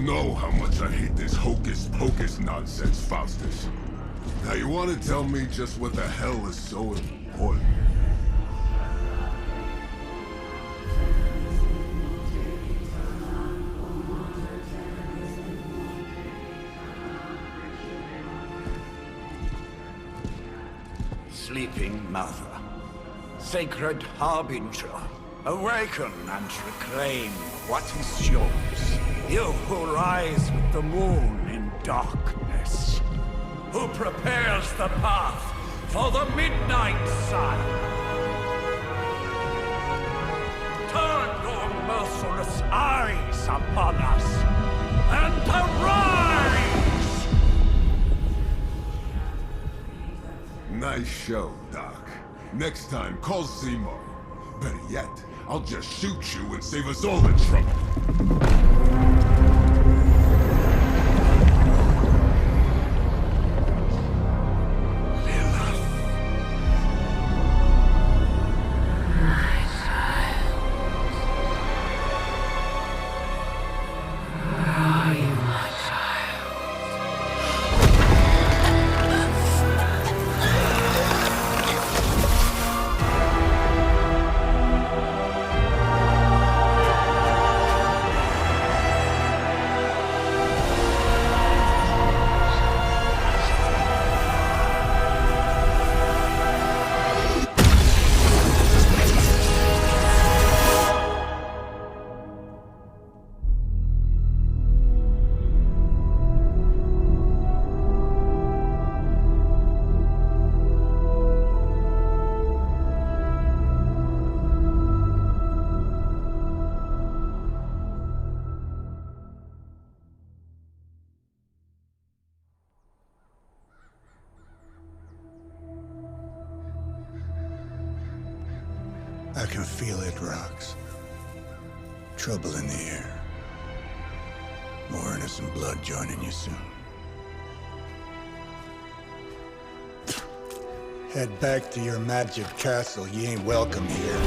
know how much I hate this hocus-pocus nonsense, Faustus. Now you want to tell me just what the hell is so important? Sleeping Mother, sacred harbinger, awaken and reclaim what is yours. You who rise with the moon in darkness, who prepares the path for the midnight sun. Turn your merciless eyes upon us, and arise! Nice show, Doc. Next time, call Seymour. Better yet, I'll just shoot you and save us all the trouble. I can feel it, Rox. Trouble in the air. More innocent blood joining you soon. Head back to your magic castle. You ain't welcome here.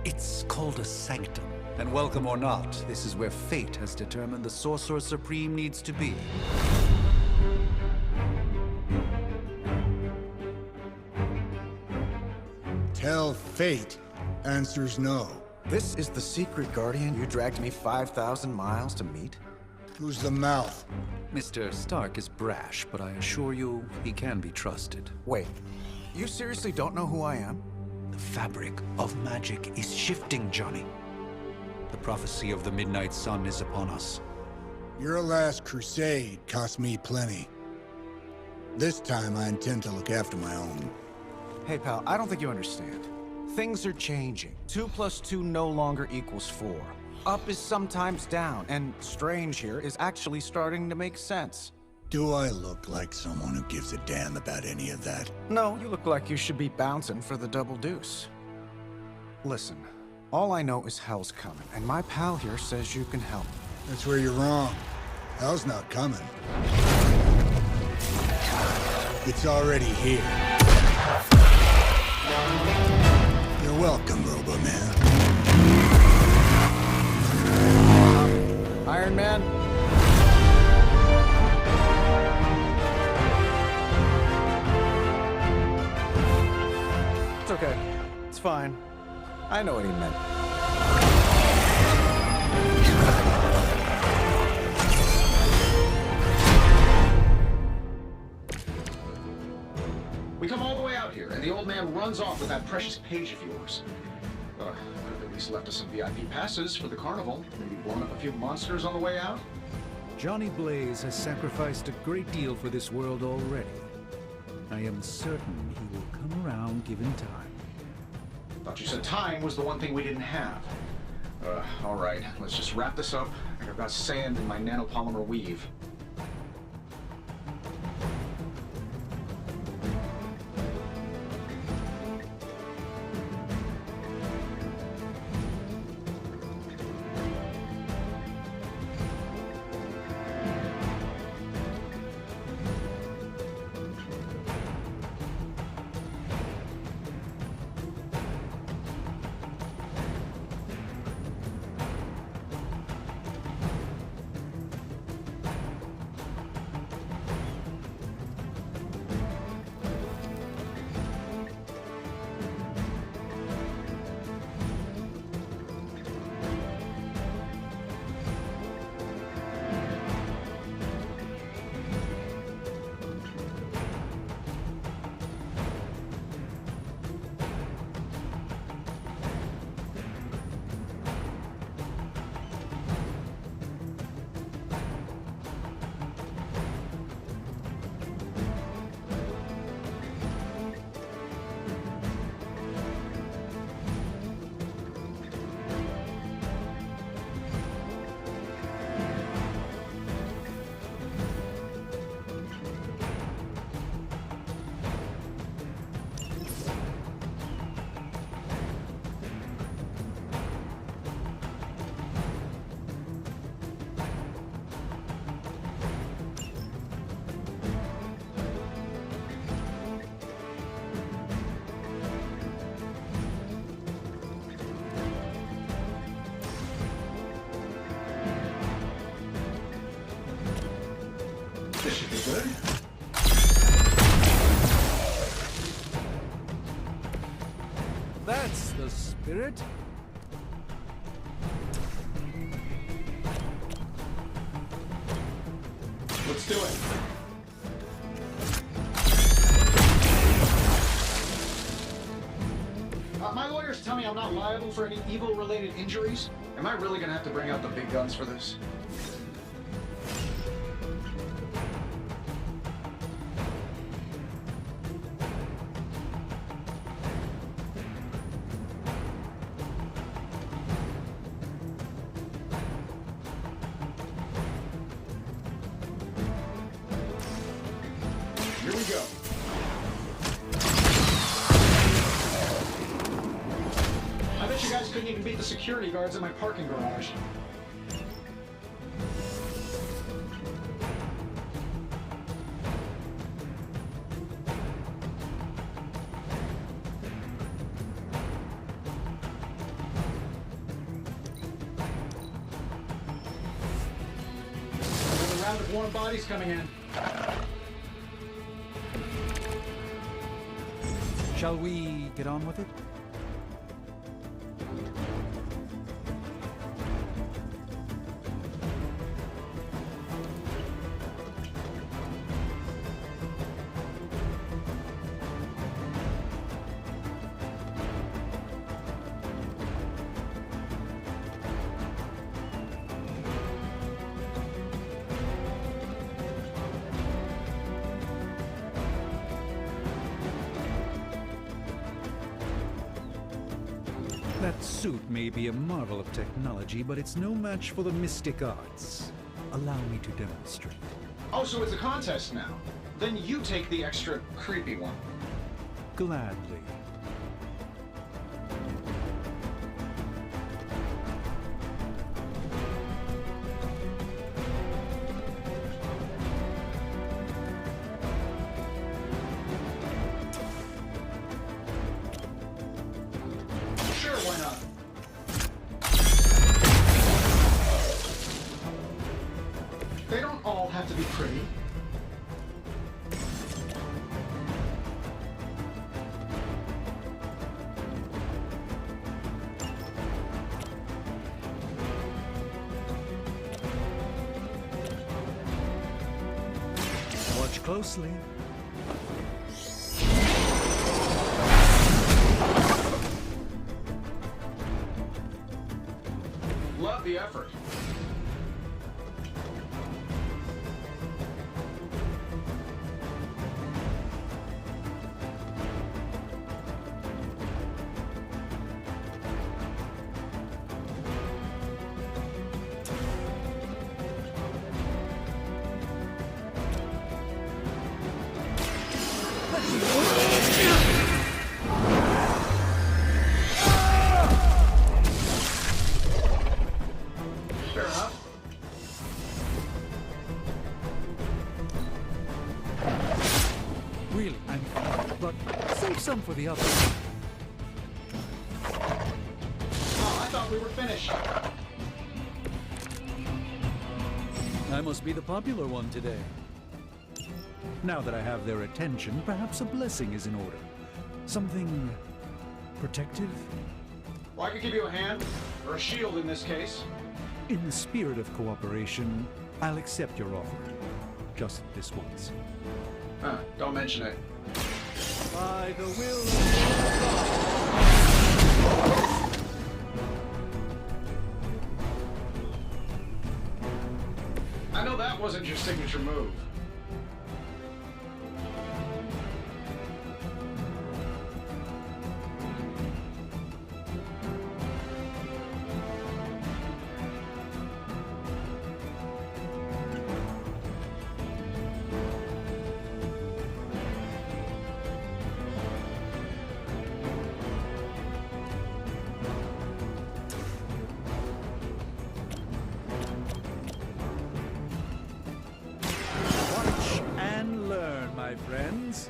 It's called a sanctum. And welcome or not, this is where fate has determined the Sorcerer Supreme needs to be. Tell fate answers no. This is the secret guardian you dragged me 5,000 miles to meet? Who's the mouth? Mr. Stark is brash, but I assure you, he can be trusted. Wait, you seriously don't know who I am? The fabric of magic is shifting, Johnny. The prophecy of the Midnight Sun is upon us. Your last crusade cost me plenty. This time I intend to look after my own. Hey pal, I don't think you understand. Things are changing. 2 + 2 no longer equals 4. Up is sometimes down, and strange here is actually starting to make sense. Do I look like someone who gives a damn about any of that? No, you look like you should be bouncing for the double deuce. Listen, all I know is hell's coming, and my pal here says you can help. That's where you're wrong. Hell's not coming. It's already here. You're welcome, Robo-Man. Iron Man? It's okay. It's fine. I know what he meant. We come all the way out here, and the old man runs off with that precious page of yours. Could have at least left us some VIP passes for the carnival. Maybe blown up a few monsters on the way out. Johnny Blaze has sacrificed a great deal for this world already. I am certain he will come around given time. Thought you said time was the one thing we didn't have. All right, let's just wrap this up. I've got sand in my nanopolymer weave. That's the spirit. Let's do it. My lawyers tell me I'm not liable for any evil-related injuries. Am I really gonna have to bring out the big guns for this? Here we go. I bet you guys couldn't even beat the security guards in my parking garage. Another round of warm bodies coming in. Shall we get on with it? That suit may be a marvel of technology, but it's no match for the mystic arts. Allow me to demonstrate. Oh, so it's a contest now. Then you take the extra creepy one. Gladly. Sure, why not? They don't all have to be pretty. Watch closely. Love the effort. Fair enough. Really, I'm fine, but save some for the others. Oh, I thought we were finished. I must be the popular one today. Now that I have their attention, perhaps a blessing is in order. Something protective? Well, I could give you a hand, or a shield in this case. In the spirit of cooperation, I'll accept your offer. Just this once. Don't mention it. By the will I know that wasn't your signature move. watch and learn, my friends.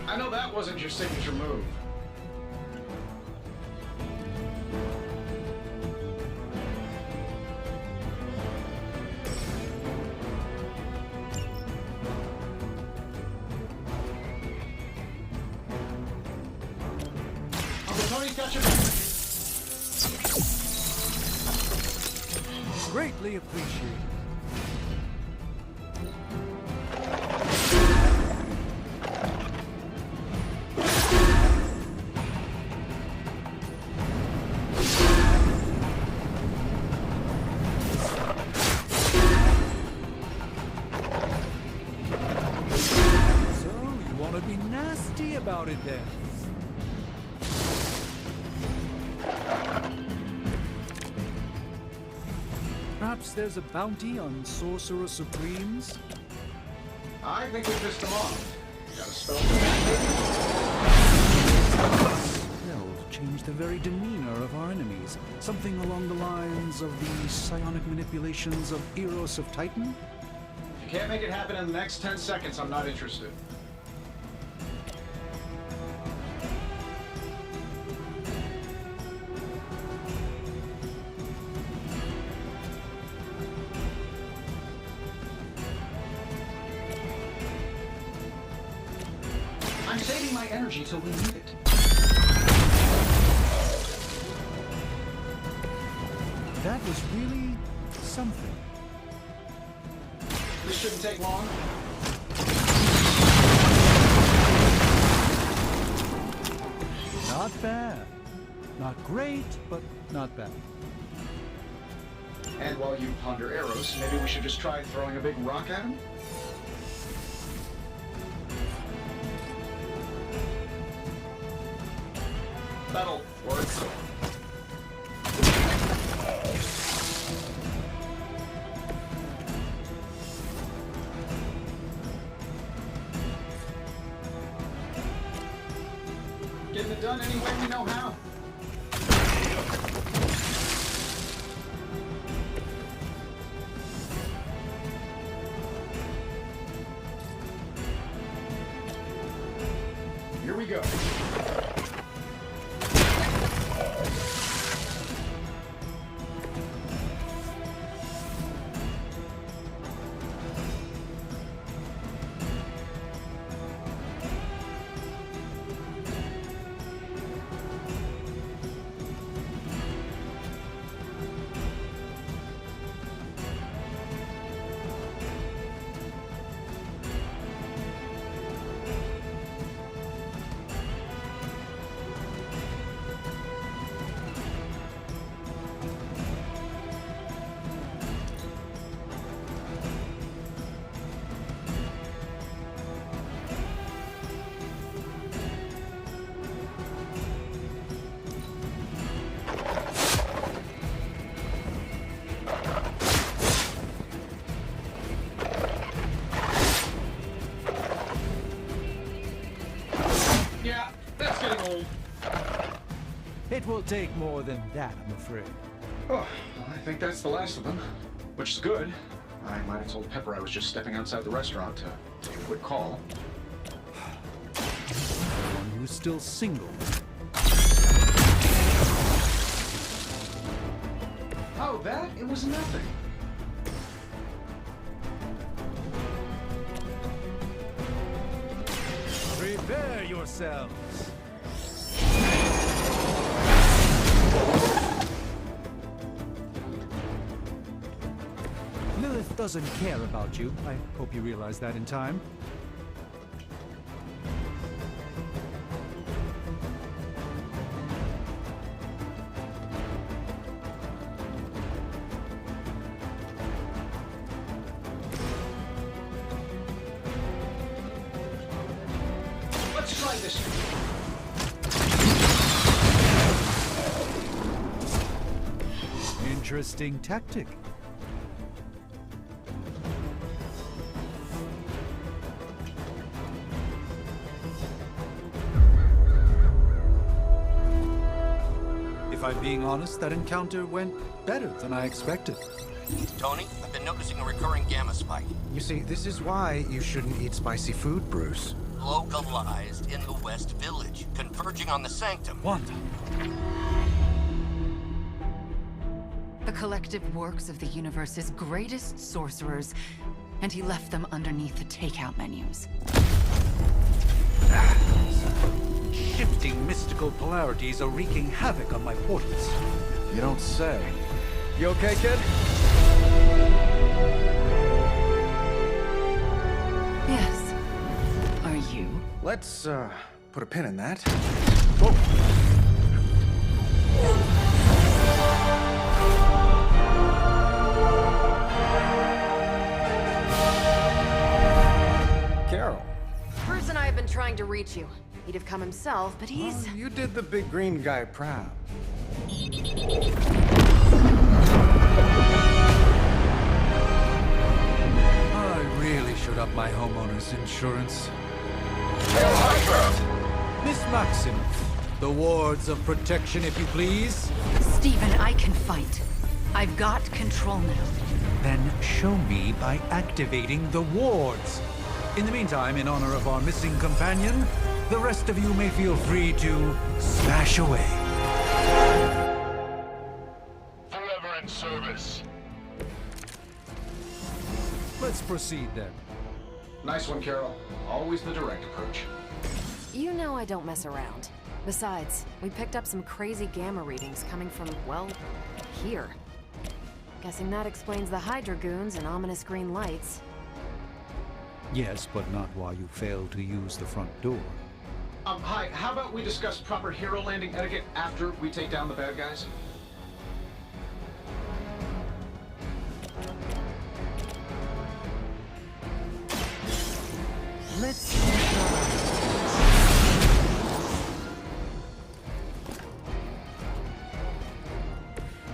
I know that wasn't your signature move. got your back. Greatly appreciated. So, you want to be nasty about it then? Perhaps there's a bounty on Sorcerer Supremes? I think we pissed them off. Got a spell for that? They'll change the very demeanor of our enemies. Something along the lines of the psionic manipulations of Eros of Titan? If you can't make it happen in the next 10 seconds, I'm not interested. I'm saving my energy till we need it. That was really something. This shouldn't take long. Not bad. Not great, but not bad. And while you ponder arrows, maybe we should just try throwing a big rock at him? That'll work. Getting it done any way we know how. Here we go. Yeah, that's getting old. It will take more than that, I'm afraid. Oh, I think that's the last of them, which is good. I might have told Pepper I was just stepping outside the restaurant to take a quick call. One who's still single. Oh, that? It was nothing. Prepare yourselves. Lilith doesn't care about you. I hope you realize that in time. Let's try this. Interesting tactic. If I'm being honest, that encounter went better than I expected. Tony, I've been noticing a recurring gamma spike. You see, this is why you shouldn't eat spicy food, Bruce. Localized in the West Village, converging on the Sanctum. Wanda. The collective works of the universe's greatest sorcerers, and he left them underneath the takeout menus. Shit! shifting mystical polarities are wreaking havoc on my portals. You don't say. You okay, kid? Yes. Are you? Let's, put a pin in that. Whoa. Carol. Bruce and I have been trying to reach you. He'd have come himself, but he's... You did the big green guy proud. I really should up my homeowner's insurance. Miss Maxim, the wards of protection, if you please. Stephen, I can fight. I've got control now. Then show me by activating the wards. In the meantime, in honor of our missing companion, the rest of you may feel free to smash away. Forever in service. Let's proceed then. Nice one, Carol. Always the direct approach. You know I don't mess around. Besides, we picked up some crazy gamma readings coming from, well, here. Guessing that explains the Hydra goons and ominous green lights. Yes, but not while you fail to use the front door. Hi, how about we discuss proper hero landing etiquette after we take down the bad guys? Let's...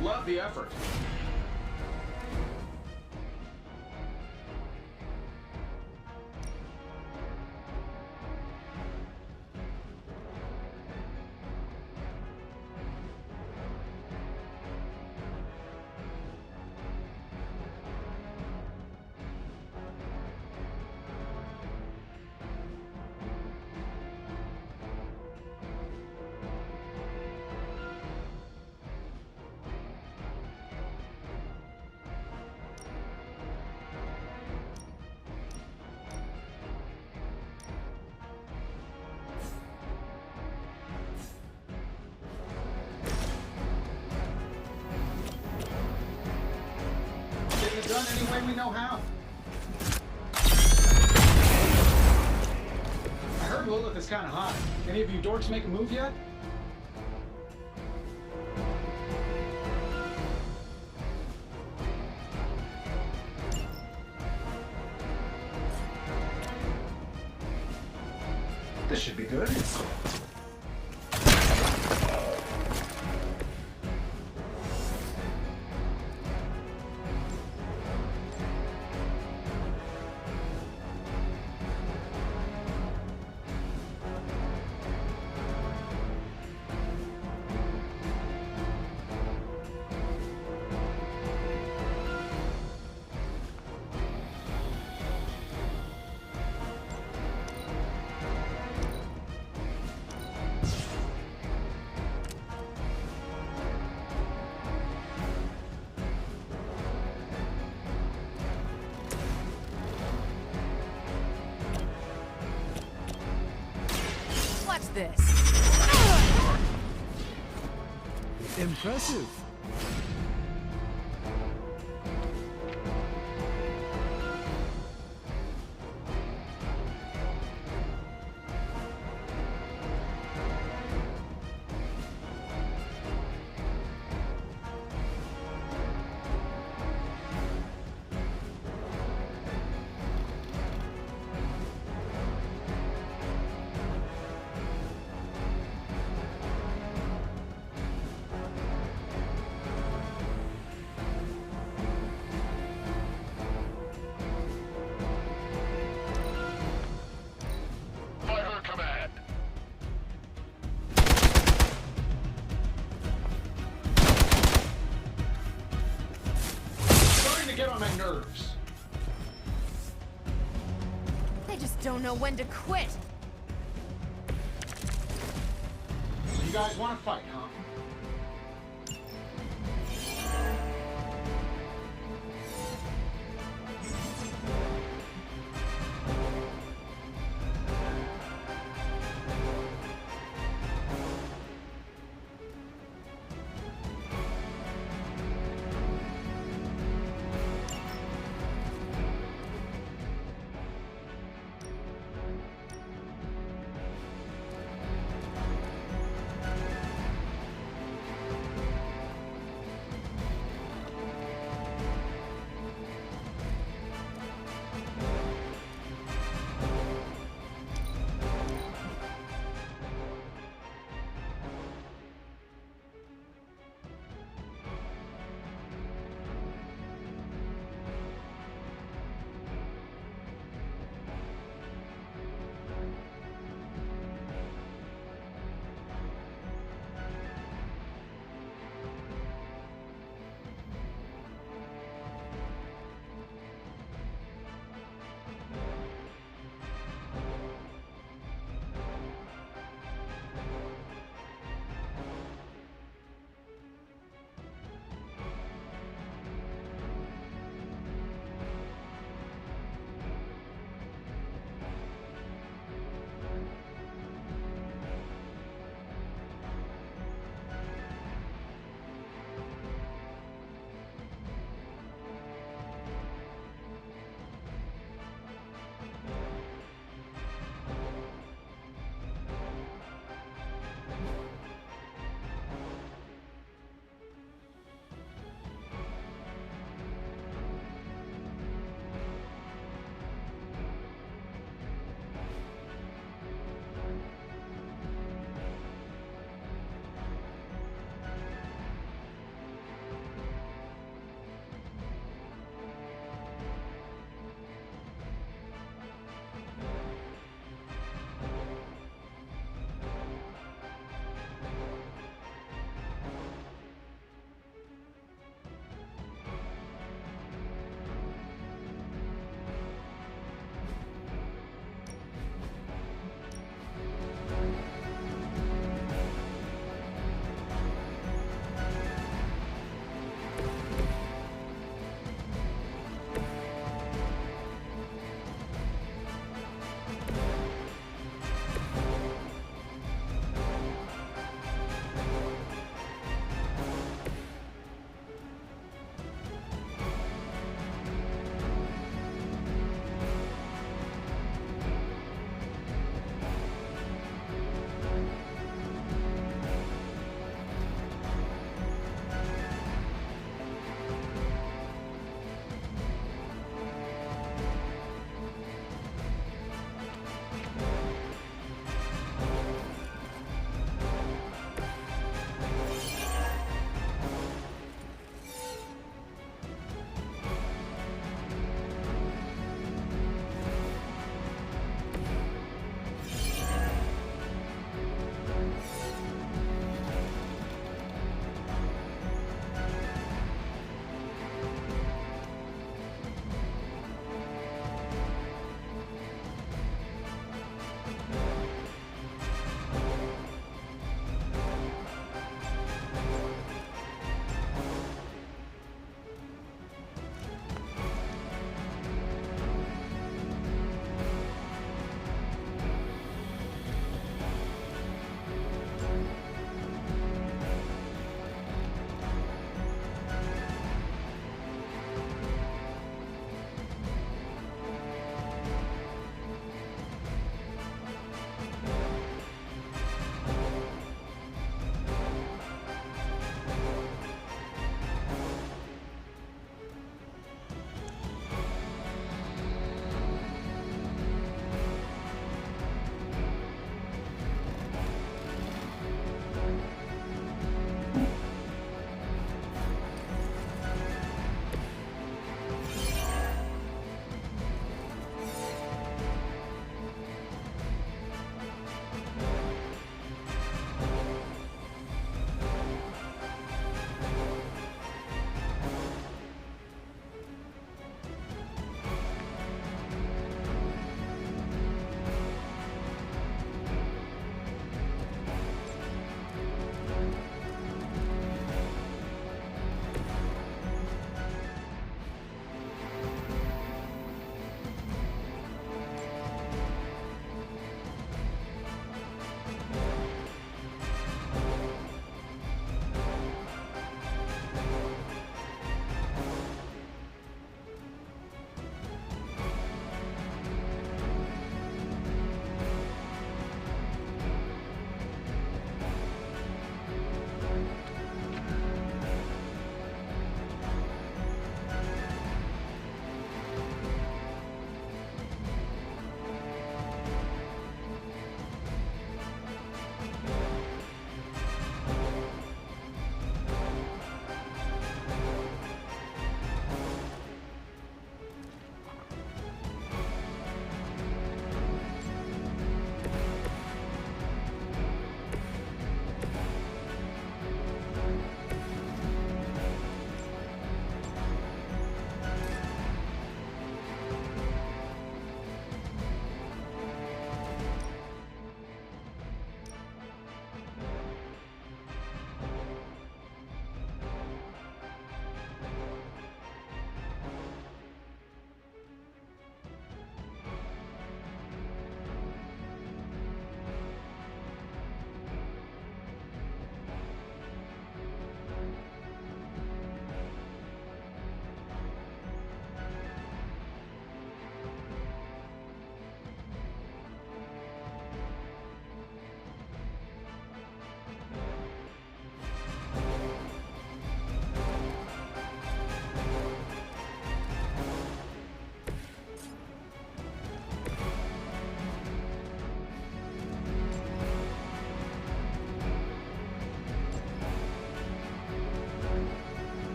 Love the effort. Getting it done any way we know how. I heard Lilith is kind of hot. Any of you dorks make a move yet? This should be good. What's this? Impressive. Get on my nerves. They just don't know when to quit. You guys want to fight, huh?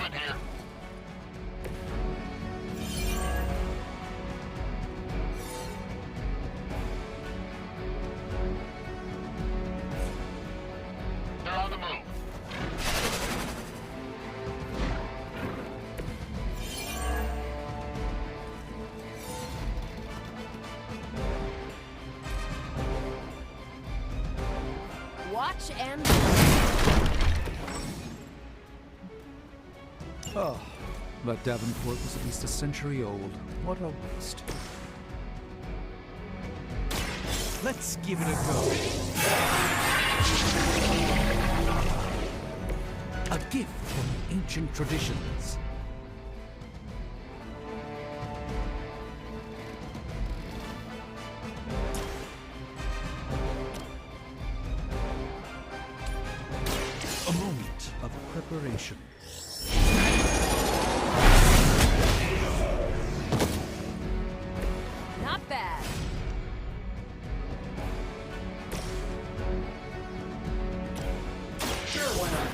movement here. They're on the move. Watch and... Oh, but Davenport was at least a century old. What a waste. Let's give it a go. A gift from ancient traditions. A moment of preparation. Not bad. Sure, why not?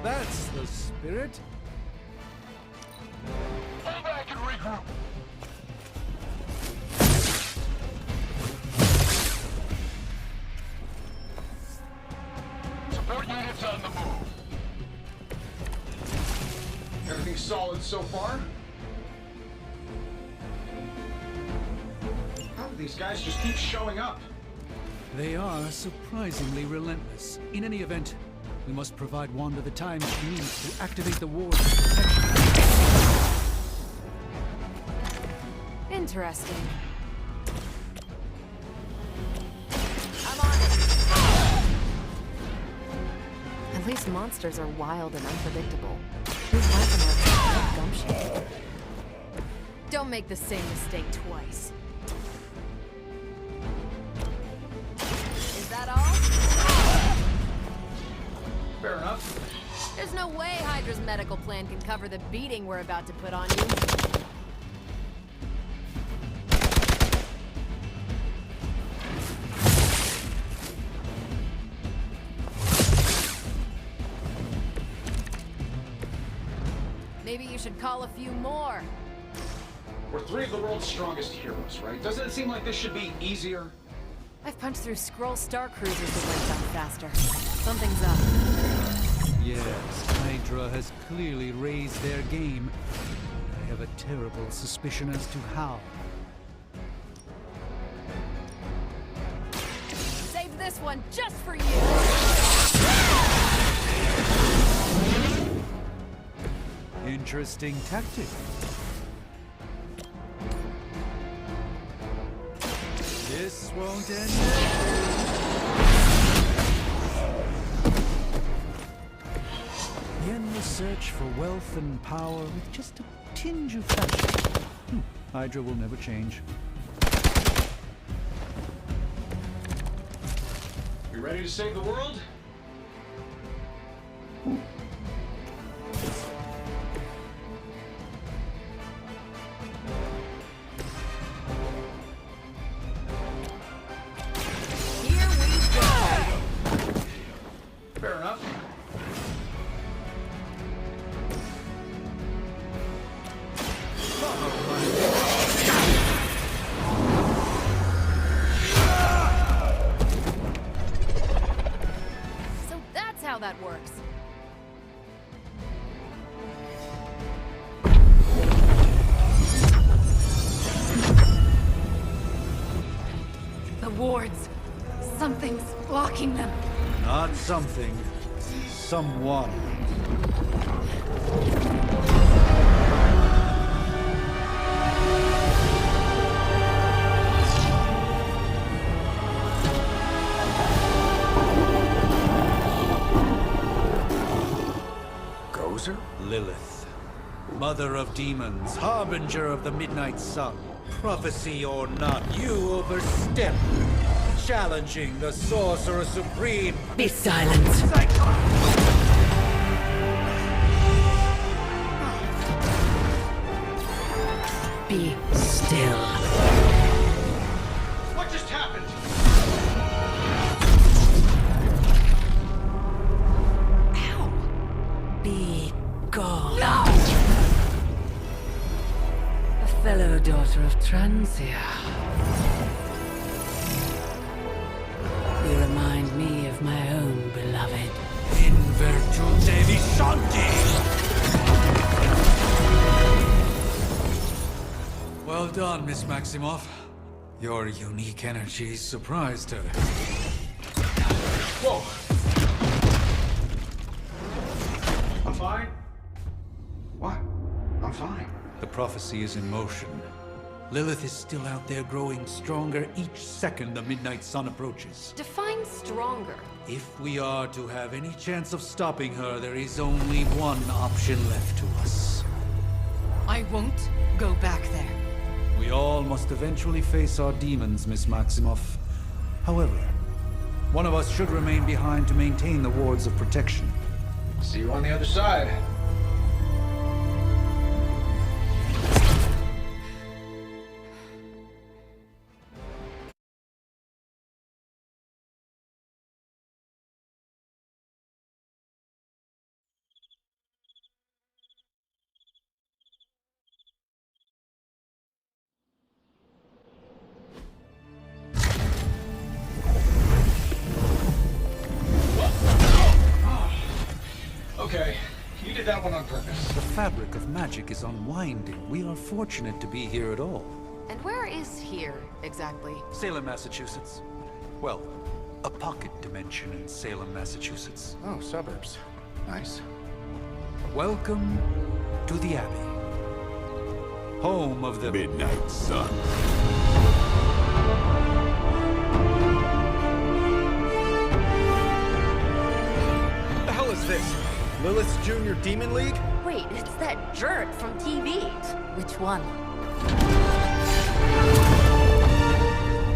That's the spirit. Pull back and regroup. Support units on the move. Everything solid so far? How do these guys just keep showing up? They are surprisingly relentless. In any event, we must provide Wanda the time she needs to activate the ward's protection. Interesting. I'm on it. At least monsters are wild and unpredictable. Who's laughing at gumption? Don't make the same mistake twice. Is that all? Fair enough. There's no way Hydra's medical plan can cover the beating we're about to put on you. Maybe you should call a few more. We're three of the world's strongest heroes, right? Doesn't it seem like this should be easier? I've punched through Skrull Star Cruisers that went down faster. Something's up. Yes, Hydra has clearly raised their game. I have a terrible suspicion as to how. Save this one just for you! Interesting tactic. This won't end well. In the search for wealth and power with just a tinge of fashion. Hydra will never change. We ready to save the world? Here we go! Fair enough. So that's how that works. The wards. Something's blocking them. Not something. Someone. Gozer? Lilith, mother of demons, harbinger of the midnight sun. Prophecy or not, you overstep, challenging the Sorcerer Supreme. Be silent. Be still. What just happened? fellow daughter of Transia. You remind me of my own beloved. In virtù Devi Shanti! Well done, Miss Maximoff. Your unique energy surprised her. Whoa! I'm fine. What? I'm fine. The prophecy is in motion. Lilith is still out there growing stronger each second the midnight sun approaches. Define stronger. If we are to have any chance of stopping her, there is only one option left to us. I won't go back there. We all must eventually face our demons, Miss Maximoff. However, one of us should remain behind to maintain the wards of protection. See you on the other side. Okay, you did that one on purpose. The fabric of magic is unwinding. We are fortunate to be here at all. And where is here, exactly? Salem, Massachusetts. Well, a pocket dimension in Salem, Massachusetts. Oh, suburbs. Nice. Welcome to the Abbey. Home of the Midnight Sun. What the hell is this? Lilith's Junior Demon League? Wait, it's that jerk from TV. Which one?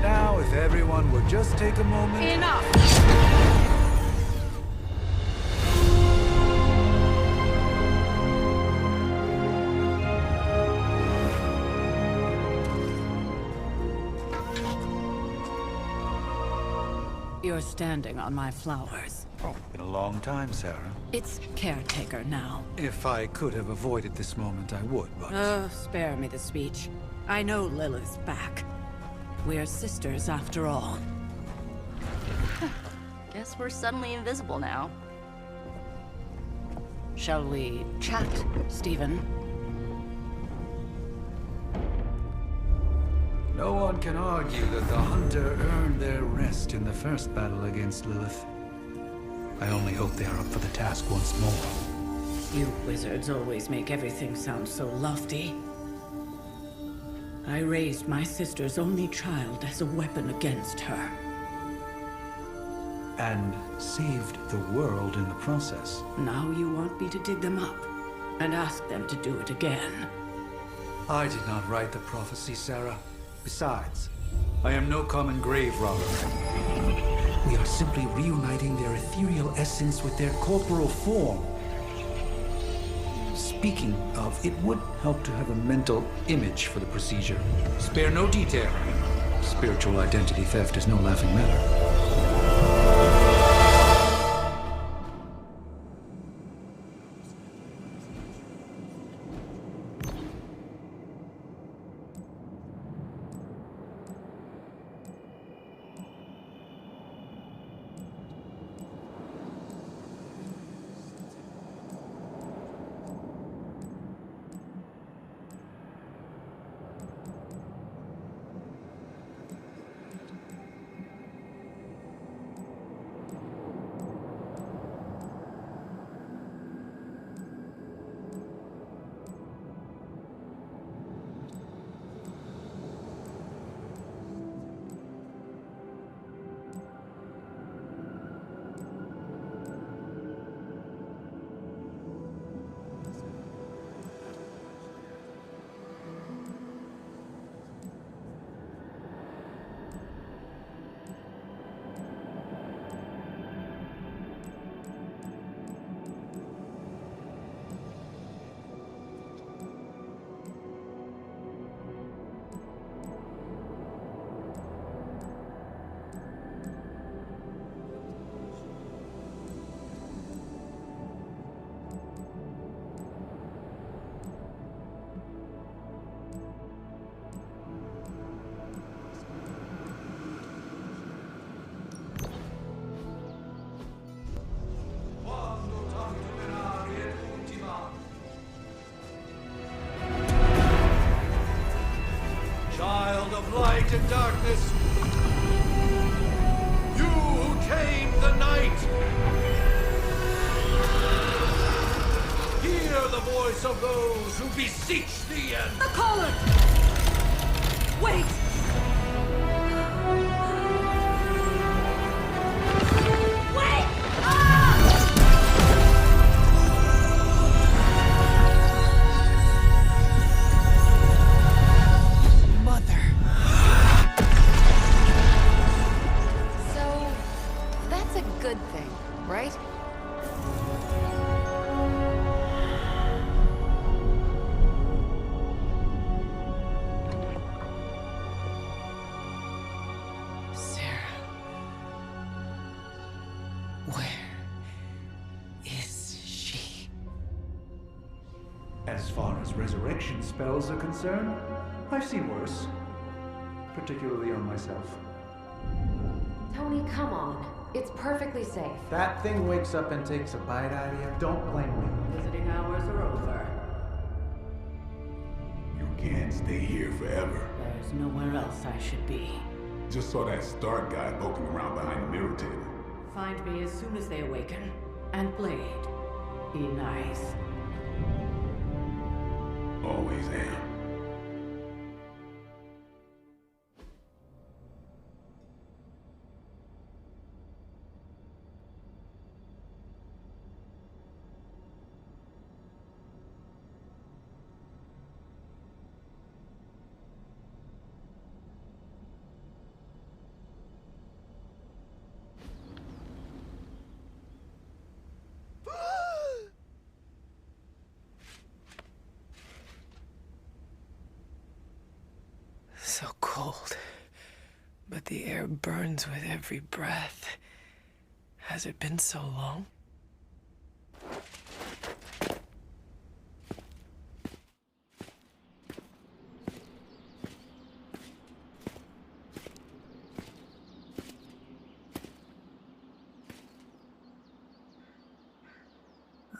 Now, if everyone would just take a moment... Enough! You're standing on my flowers. Oh, been a long time, Sarah. It's caretaker now. If I could have avoided this moment, I would, but... Spare me the speech. I know Lilith's back. We're sisters after all. Guess we're suddenly invisible now. Shall we chat, Stephen? No one can argue that the Hunter earned their rest in the first battle against Lilith. I only hope they are up for the task once more. You wizards always make everything sound so lofty. I raised my sister's only child as a weapon against her. And saved the world in the process. Now you want me to dig them up and ask them to do it again. I did not write the prophecy, Sarah. Besides, I am no common grave robber. We are simply reuniting their ethereal essence with their corporal form. Speaking of, it would help to have a mental image for the procedure. Spare no detail. Spiritual identity theft is no laughing matter. into darkness. You who tame the night. Hear the voice of those who beseech thee and... The caller! Wait! Wait! Mother. So, that's a good thing, right? As far as resurrection spells are concerned, I've seen worse. Particularly on myself. Tony, come on. It's perfectly safe. That thing wakes up and takes a bite out of you. Don't blame me. Visiting hours are over. You can't stay here forever. There's nowhere else I should be. Just saw that Stark guy poking around behind the mirror table. Find me as soon as they awaken. And Blade, be nice. Always am. So cold, but the air burns with every breath. Has it been so long?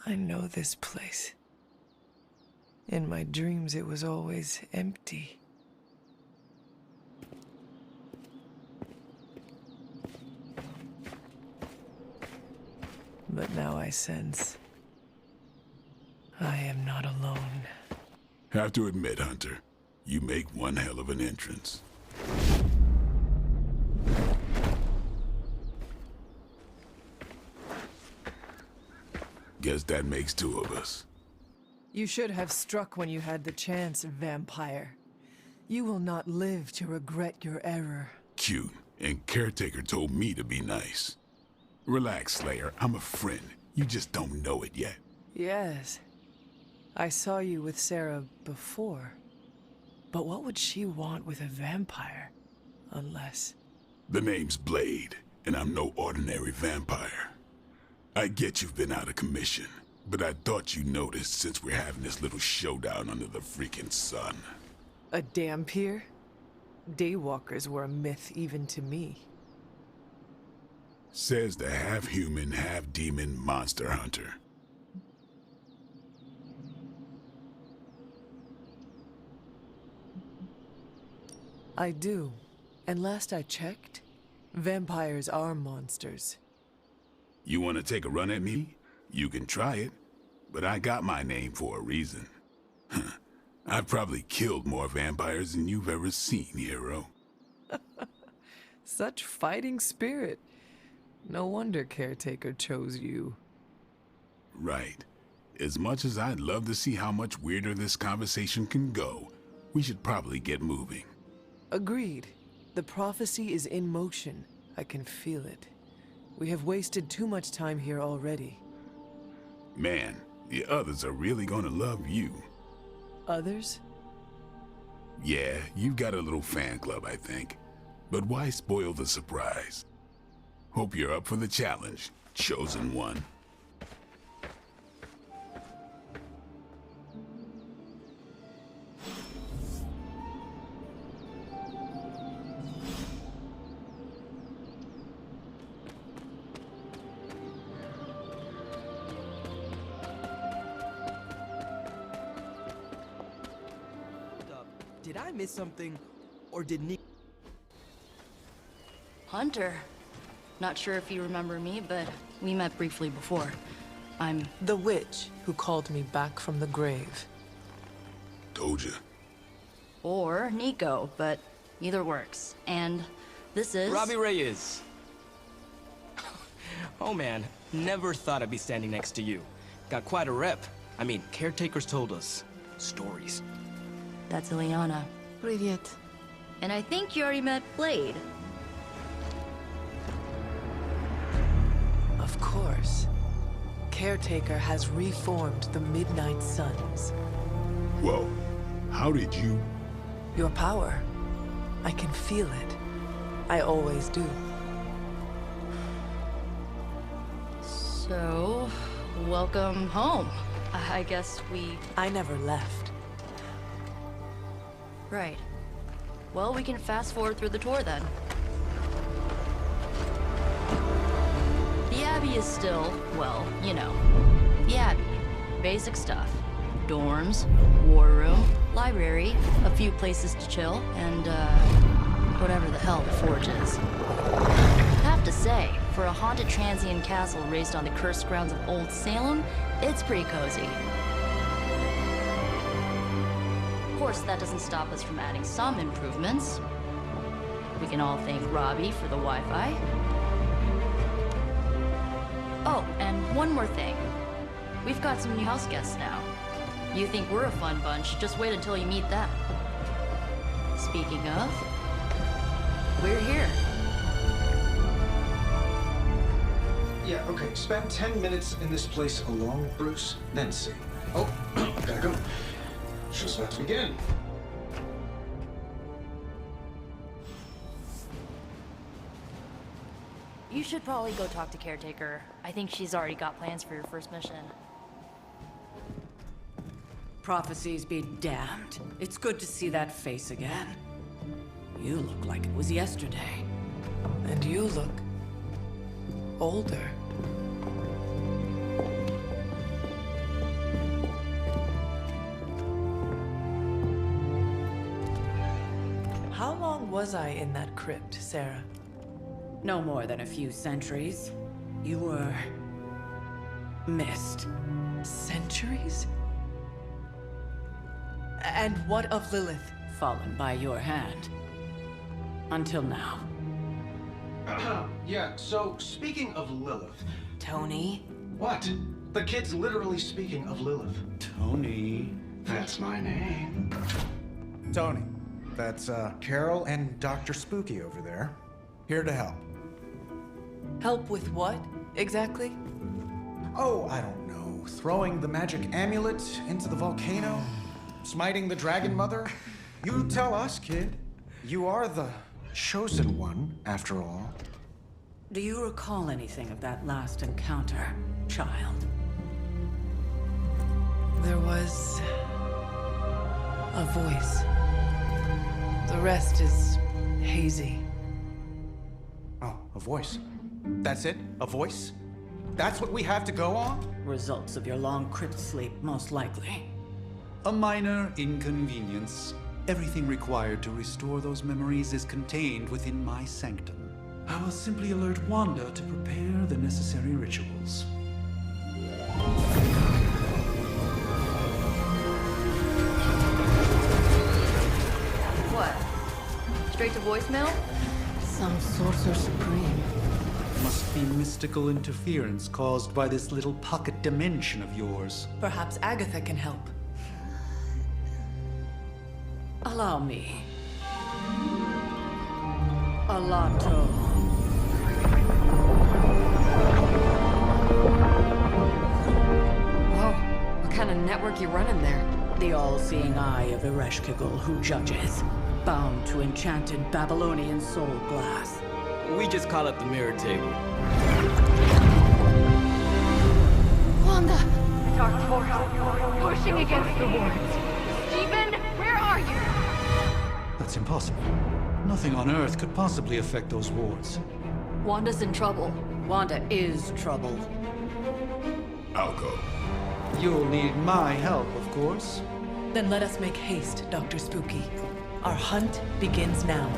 I know this place. In my dreams, it was always empty. But now I sense I am not alone. Have to admit, Hunter, you make one hell of an entrance. Guess that makes two of us. You should have struck when you had the chance, vampire. You will not live to regret your error. Cute, and Caretaker told me to be nice. Relax, Slayer. I'm a friend. You just don't know it yet. Yes. I saw you with Sarah before. But what would she want with a vampire? Unless... The name's Blade, and I'm no ordinary vampire. I get you've been out of commission, but I thought you noticed since we're having this little showdown under the freaking sun. A dampier? Daywalkers were a myth even to me. Says the half-human, half-demon monster hunter. I do. And last I checked, vampires are monsters. You want to take a run at me? You can try it, but I got my name for a reason. I've probably killed more vampires than you've ever seen, hero. Such fighting spirit. No wonder Caretaker chose you. Right. As much as I'd love to see how much weirder this conversation can go, we should probably get moving. Agreed. The prophecy is in motion. I can feel it. We have wasted too much time here already. Man, the others are really gonna love you. Others? Yeah, you've got a little fan club, I think. But why spoil the surprise? Hope you're up for the challenge, chosen one. Did I miss something, or did Nick... Hunter. Not sure if you remember me, but we met briefly before. I'm... The witch who called me back from the grave. Told ya. Or Nico, but either works. And this is... Robbie Reyes. Oh man, never thought I'd be standing next to you. Got quite a rep. I mean, caretakers told us stories. That's Ileana. Привет. And I think you already met Blade. Of course. Caretaker has reformed the Midnight Suns. Whoa. How did you... Your power. I can feel it. I always do. So, welcome home. I guess we... I never left. Right. Well, we can fast forward through the tour then. The Abbey is still, well, you know, the Abbey. Basic stuff. Dorms, war room, library, a few places to chill, and, whatever the hell the Forge is. Have to say, for a haunted transient castle raised on the cursed grounds of Old Salem, it's pretty cozy. Of course, that doesn't stop us from adding some improvements. We can all thank Robbie for the Wi-Fi. Oh, and one more thing. We've got some new house guests now. You think we're a fun bunch, just wait until you meet them. Speaking of, we're here. Yeah, okay. Spend 10 minutes in this place alone, Bruce, then see. Oh, gotta go. Show's about to begin. You should probably go talk to Caretaker. I think she's already got plans for your first mission. Prophecies be damned. It's good to see that face again. You look like it was yesterday. And you look... older. How long was I in that crypt, Sarah? No more than a few centuries. You were... missed. Centuries? And what of Lilith? Fallen by your hand. Until now. Yeah, so speaking of Lilith... Tony? What? The kid's literally speaking of Lilith. Tony. That's my name. Tony. That's, Carol and Dr. Spooky over there. Here to help. Help with what, exactly? Oh, I don't know. Throwing the magic amulet into the volcano? Smiting the Dragon Mother? You tell us, kid. You are the chosen one, after all. Do you recall anything of that last encounter, child? There was... a voice. The rest is hazy. Oh, a voice. That's it? A voice? That's what we have to go on? Results of your long crypt sleep, most likely. A minor inconvenience. Everything required to restore those memories is contained within my sanctum. I will simply alert Wanda to prepare the necessary rituals. What? Straight to voicemail? Some sorcerer supreme. Must be mystical interference caused by this little pocket dimension of yours. Perhaps Agatha can help. Allow me. Alato. Whoa, what kind of network you running there? The all-seeing eye of Ereshkigal who judges. Bound to enchanted Babylonian soul glass. We just call it the mirror table. Wanda! Dark force, pushing against the wards. Stephen, where are you? That's impossible. Nothing on Earth could possibly affect those wards. Wanda's in trouble. Wanda is troubled. I'll go. You'll need my help, of course. Then let us make haste, Dr. Spooky. Our hunt begins now.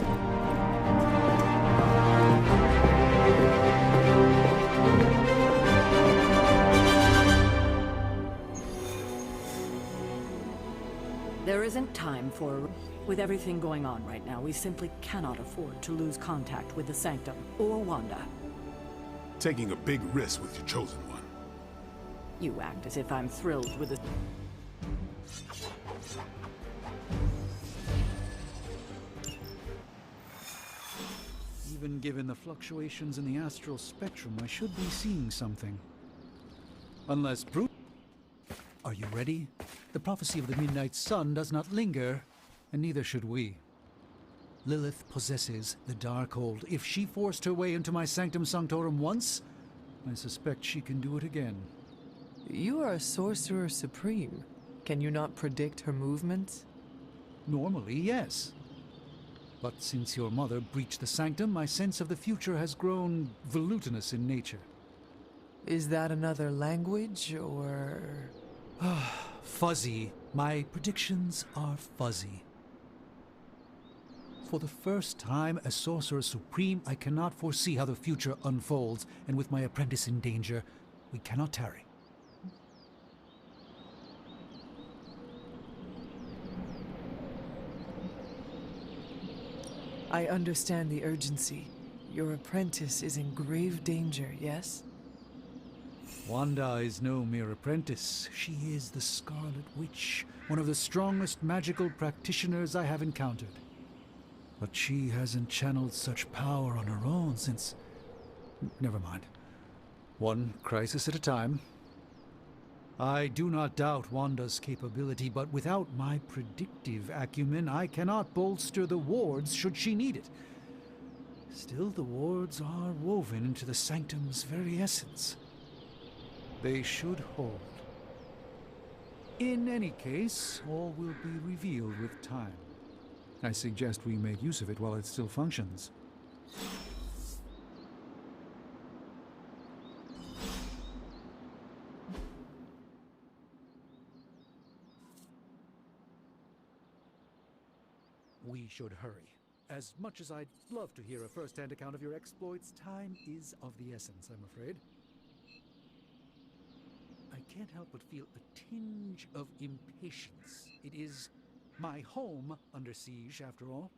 isn't time for... With everything going on right now, we simply cannot afford to lose contact with the Sanctum or Wanda. Taking a big risk with your chosen one. You act as if I'm thrilled with the... Even given the fluctuations in the astral spectrum, I should be seeing something. Unless brute... Are you ready? The prophecy of the Midnight Sun does not linger, and neither should we. Lilith possesses the Darkhold. If she forced her way into my Sanctum Sanctorum once, I suspect she can do it again. You are a sorcerer supreme. Can you not predict her movements? Normally, yes. But since your mother breached the Sanctum, my sense of the future has grown volutinous in nature. Is that another language, or...? Fuzzy. My predictions are fuzzy. For the first time as Sorcerer Supreme, I cannot foresee how the future unfolds, and with my apprentice in danger, we cannot tarry. I understand the urgency. Your apprentice is in grave danger, yes? Wanda is no mere apprentice. She is the Scarlet Witch, one of the strongest magical practitioners I have encountered. But she hasn't channeled such power on her own since... Never mind. One crisis at a time. I do not doubt Wanda's capability, but without my predictive acumen, I cannot bolster the wards should she need it. Still, the wards are woven into the Sanctum's very essence. They should hold. In any case, all will be revealed with time. I suggest we make use of it while it still functions. We should hurry. As much as I'd love to hear a first-hand account of your exploits, time is of the essence, I'm afraid. I can't help but feel a tinge of impatience. It is my home under siege, after all.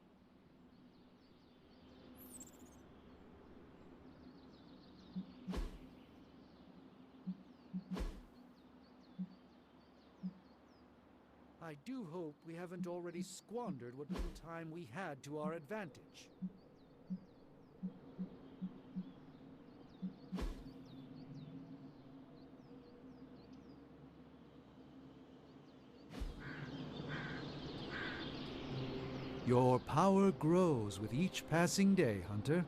I do hope we haven't already squandered what little time we had to our advantage. Your power grows with each passing day, Hunter.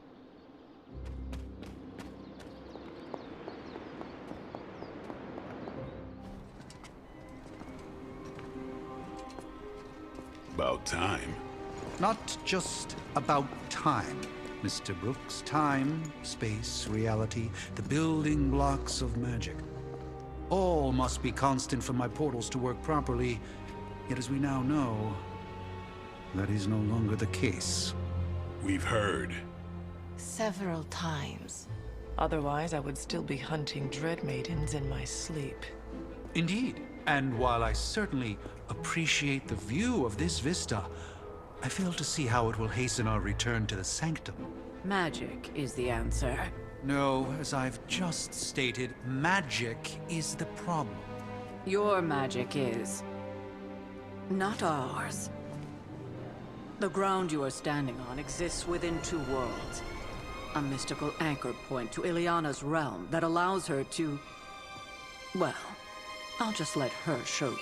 About time. Not just about time, Mr. Brooks. Time, space, reality, the building blocks of magic. All must be constant for my portals to work properly, yet as we now know, that is no longer the case. We've heard. Several times. Otherwise, I would still be hunting Dread Maidens in my sleep. Indeed. And while I certainly appreciate the view of this vista, I fail to see how it will hasten our return to the Sanctum. Magic is the answer. No, as I've just stated, magic is the problem. Your magic is... not ours. The ground you are standing on exists within two worlds. A mystical anchor point to Ileana's realm that allows her to... well, I'll just let her show you.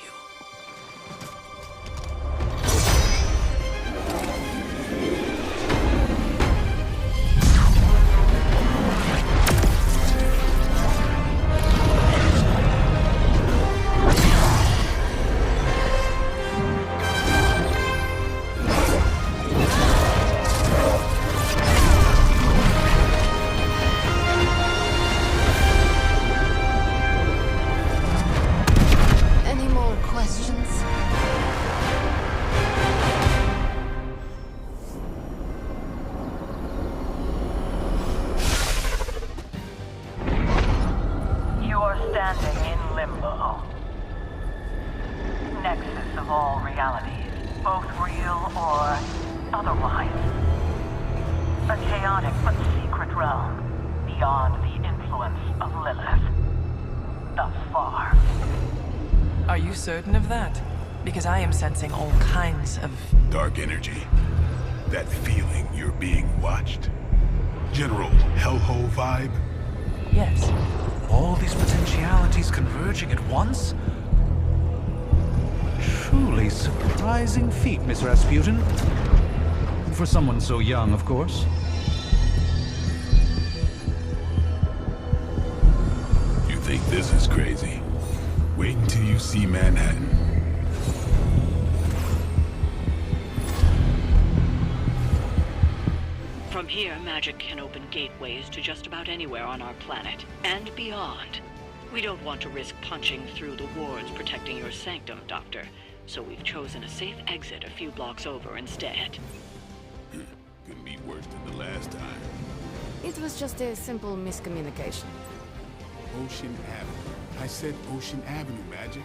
real or otherwise. A chaotic but secret realm beyond the influence of Lilith. Thus far. Are you certain of that? Because I am sensing all kinds of... Dark energy. That feeling you're being watched. General hellhole vibe. Yes. All these potentialities converging at once? Truly surprising feat, Miss Rasputin. For someone so young, of course. You think this is crazy? Wait until you see Manhattan. From here, magic can open gateways to just about anywhere on our planet, and beyond. We don't want to risk punching through the wards protecting your sanctum, Doctor, so we've chosen a safe exit a few blocks over instead. Couldn't be worse than the last time. It was just a simple miscommunication. Ocean Avenue. I said Ocean Avenue, Magic.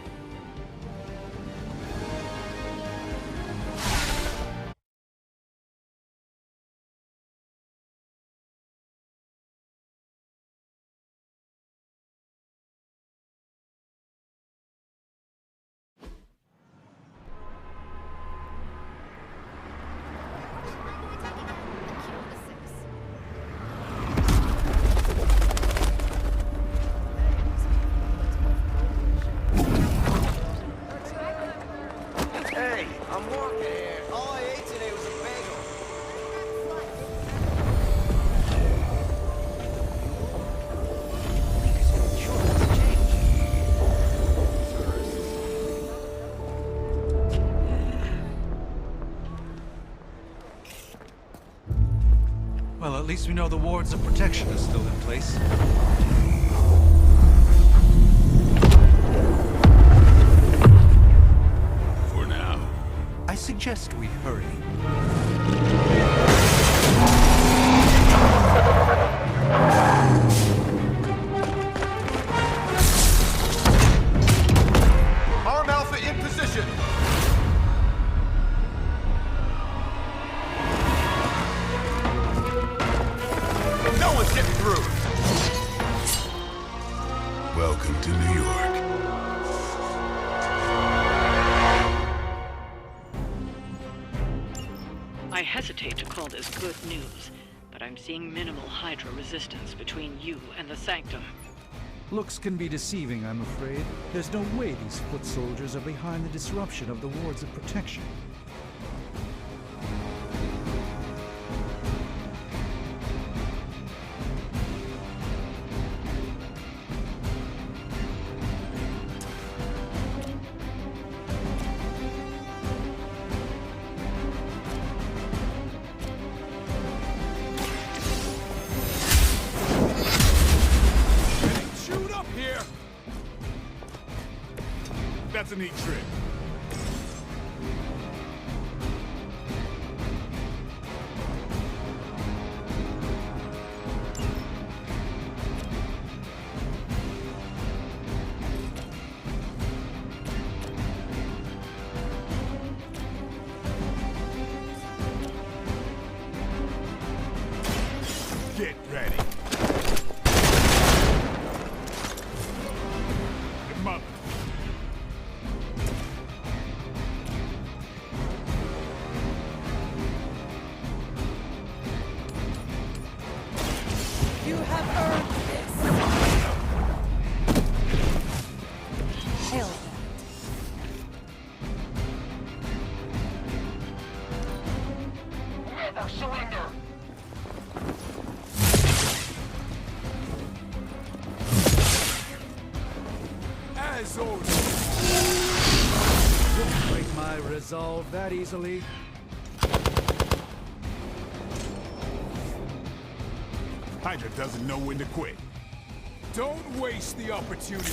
Hey, I'm walking here. All I ate today was a bagel. Well, at least we know the wards of protection are still in place. For now. I suggest we hurry. Arm Alpha in position. No one's getting through. Welcome to New York. I hesitate to call this good news, but I'm seeing minimal Hydra resistance between you and the Sanctum. Looks can be deceiving, I'm afraid. There's no way these foot soldiers are behind the disruption of the wards of protection. Shoot up here! That's a neat trick. Get ready. Your mother. You have earned this. Hail them. Never surrender! As ordered. Won't break my resolve that easily. Hydra doesn't know when to quit. Don't waste the opportunity.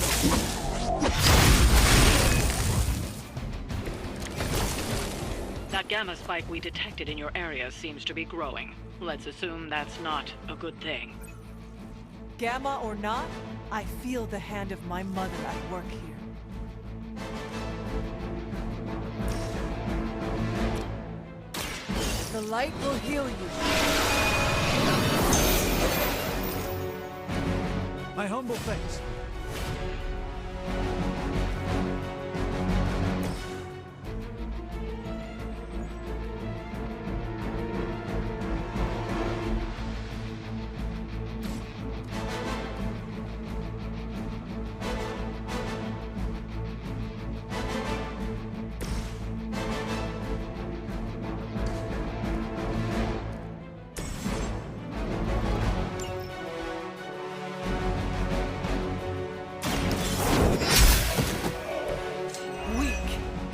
That gamma spike we detected in your area seems to be growing. Let's assume that's not a good thing. Gamma or not, I feel the hand of my mother at work here. The light will heal you. My humble thanks.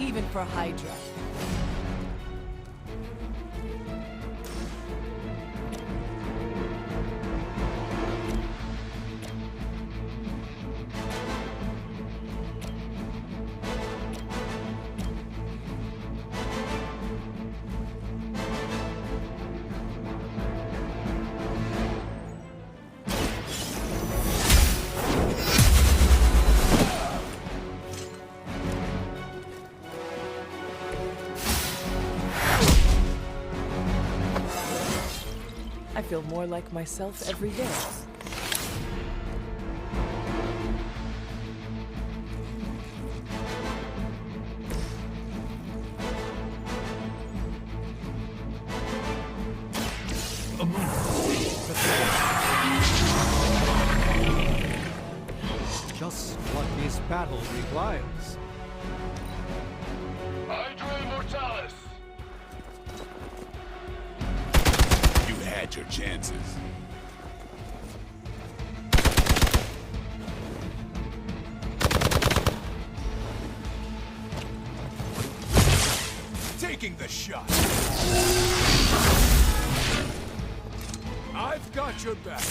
Even for Hydra. I feel more like myself every day. Just what this battle requires. Hydra Immortalis! You had your chances. Taking the shot. I've got your back.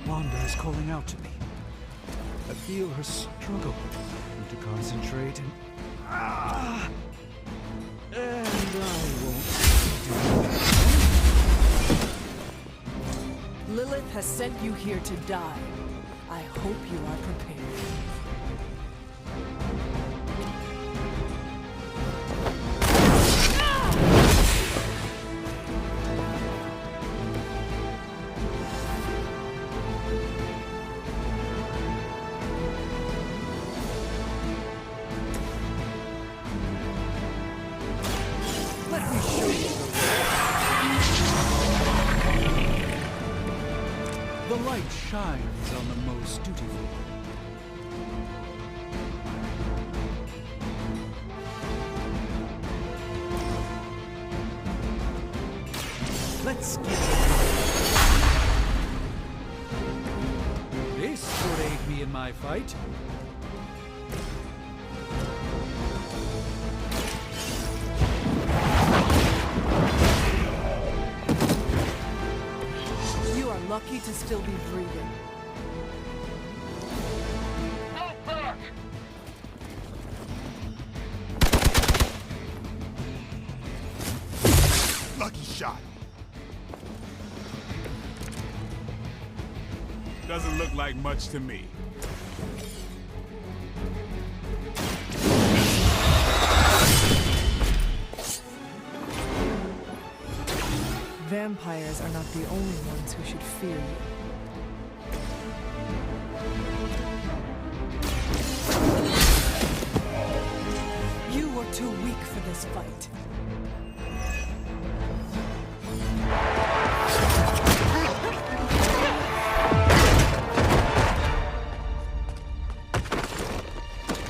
Wanda is calling out to me. I feel her struggle. Need to concentrate and... And I won't do that. Lilith has sent you here to die. I hope you are prepared. Let me show you the way. The light shines on the most dutiful. Let's get it. This would aid me in my fight. You are lucky to still be breathing. Move back! Lucky shot. Doesn't look like much to me. Vampires are not the only ones who should fear you. You were too weak for this fight.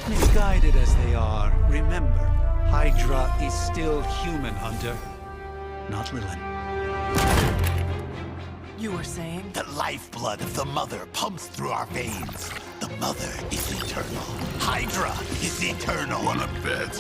Misguided as they are, remember, Hydra is still human, Hunter. Not Lilith. You were saying? The lifeblood of the Mother pumps through our veins. The Mother is eternal. Hydra is eternal. Wanna bet?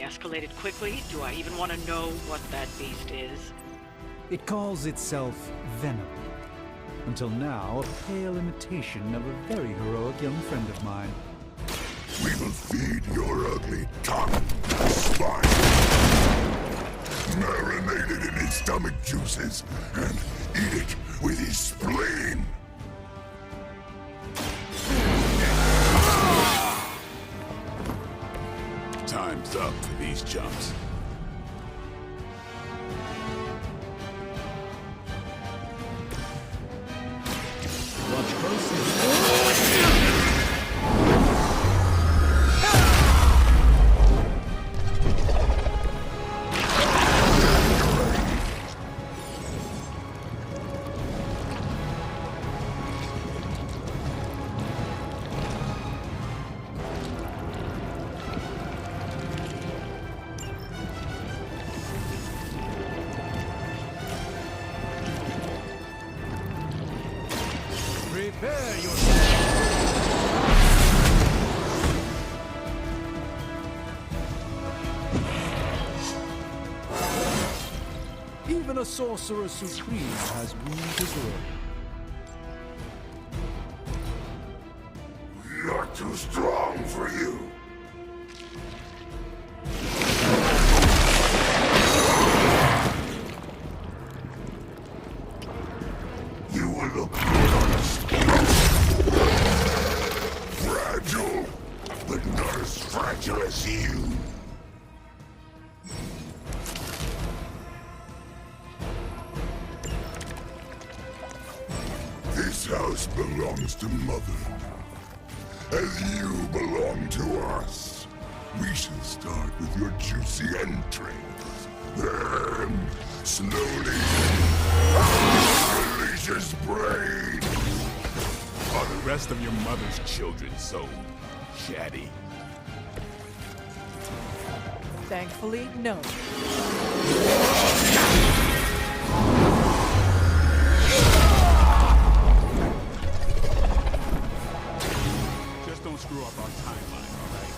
escalated quickly? Do I even want to know what that beast is? It calls itself Venom. Until now, a pale imitation of a very heroic young friend of mine. We will feed your ugly tongue, swine, marinated in his stomach juices, and eat it with his spleen. Time's up for these chumps. Watch closely. Prepare yourself. Even a sorcerer supreme has wounds his own. Not too strong for you. You will look good on a scout. Fragile, but not as fragile as you. This house belongs to Mother, as you belong to us. We shall start with your juicy entrails, then slowly release his brain. Are the rest of your mother's children so chatty? Thankfully, no. Just don't screw up our timeline, all right?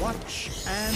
Watch and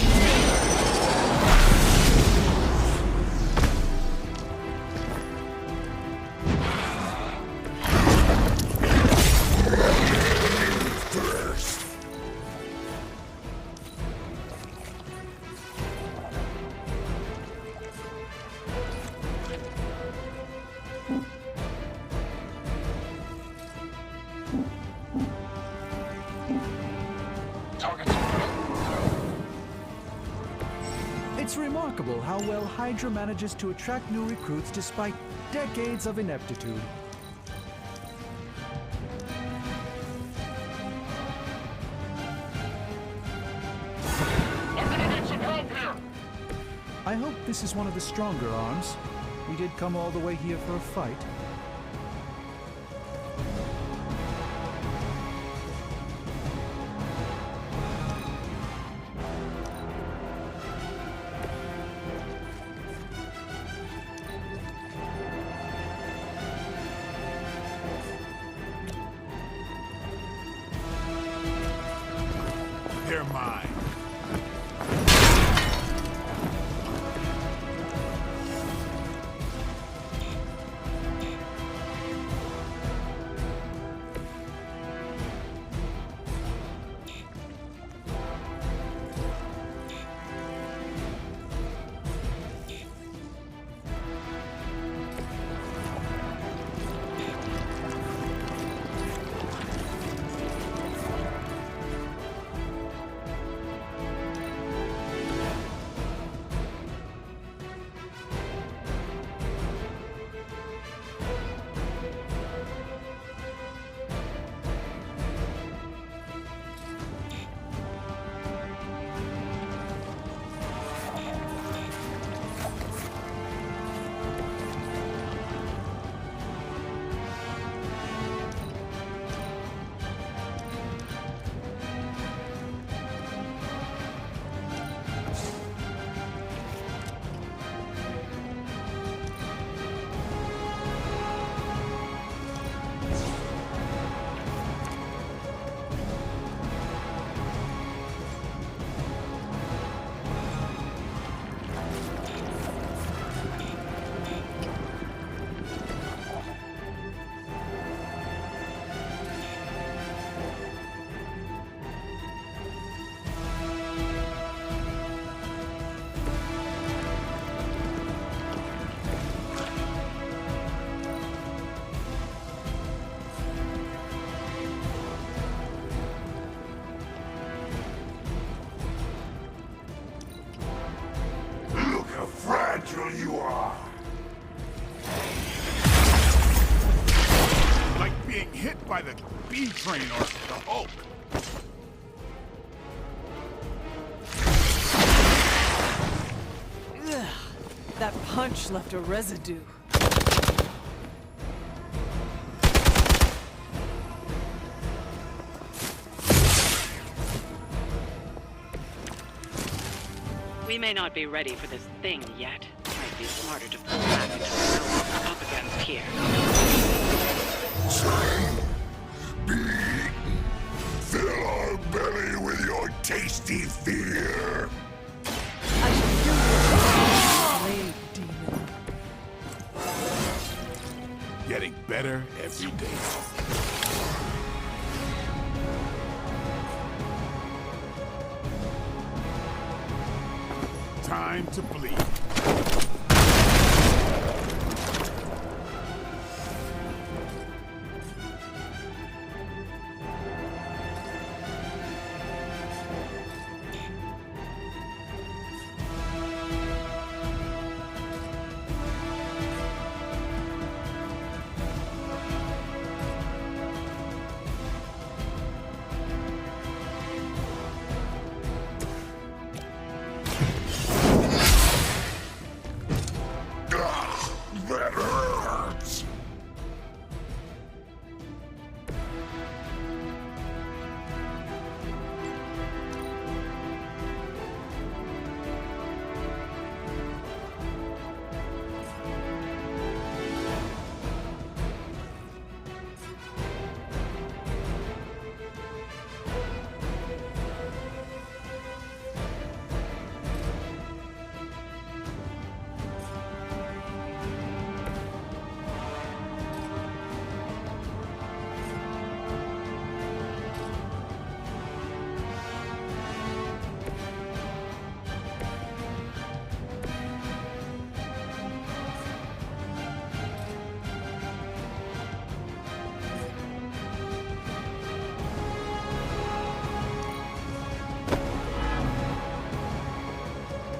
It's remarkable how well Hydra manages to attract new recruits despite decades of ineptitude. I'm gonna get some help here! I hope this is one of the stronger arms. We did come all the way here for a fight. They're mine. the B train or the Hulk. Ugh, that punch left a residue. We may not be ready for this thing yet. Might be smarter to pull back until we know what we're up against here. Fill our belly with your tasty fear. I should feel your blade, demon. Getting better every day. Time to bleed. That hurts!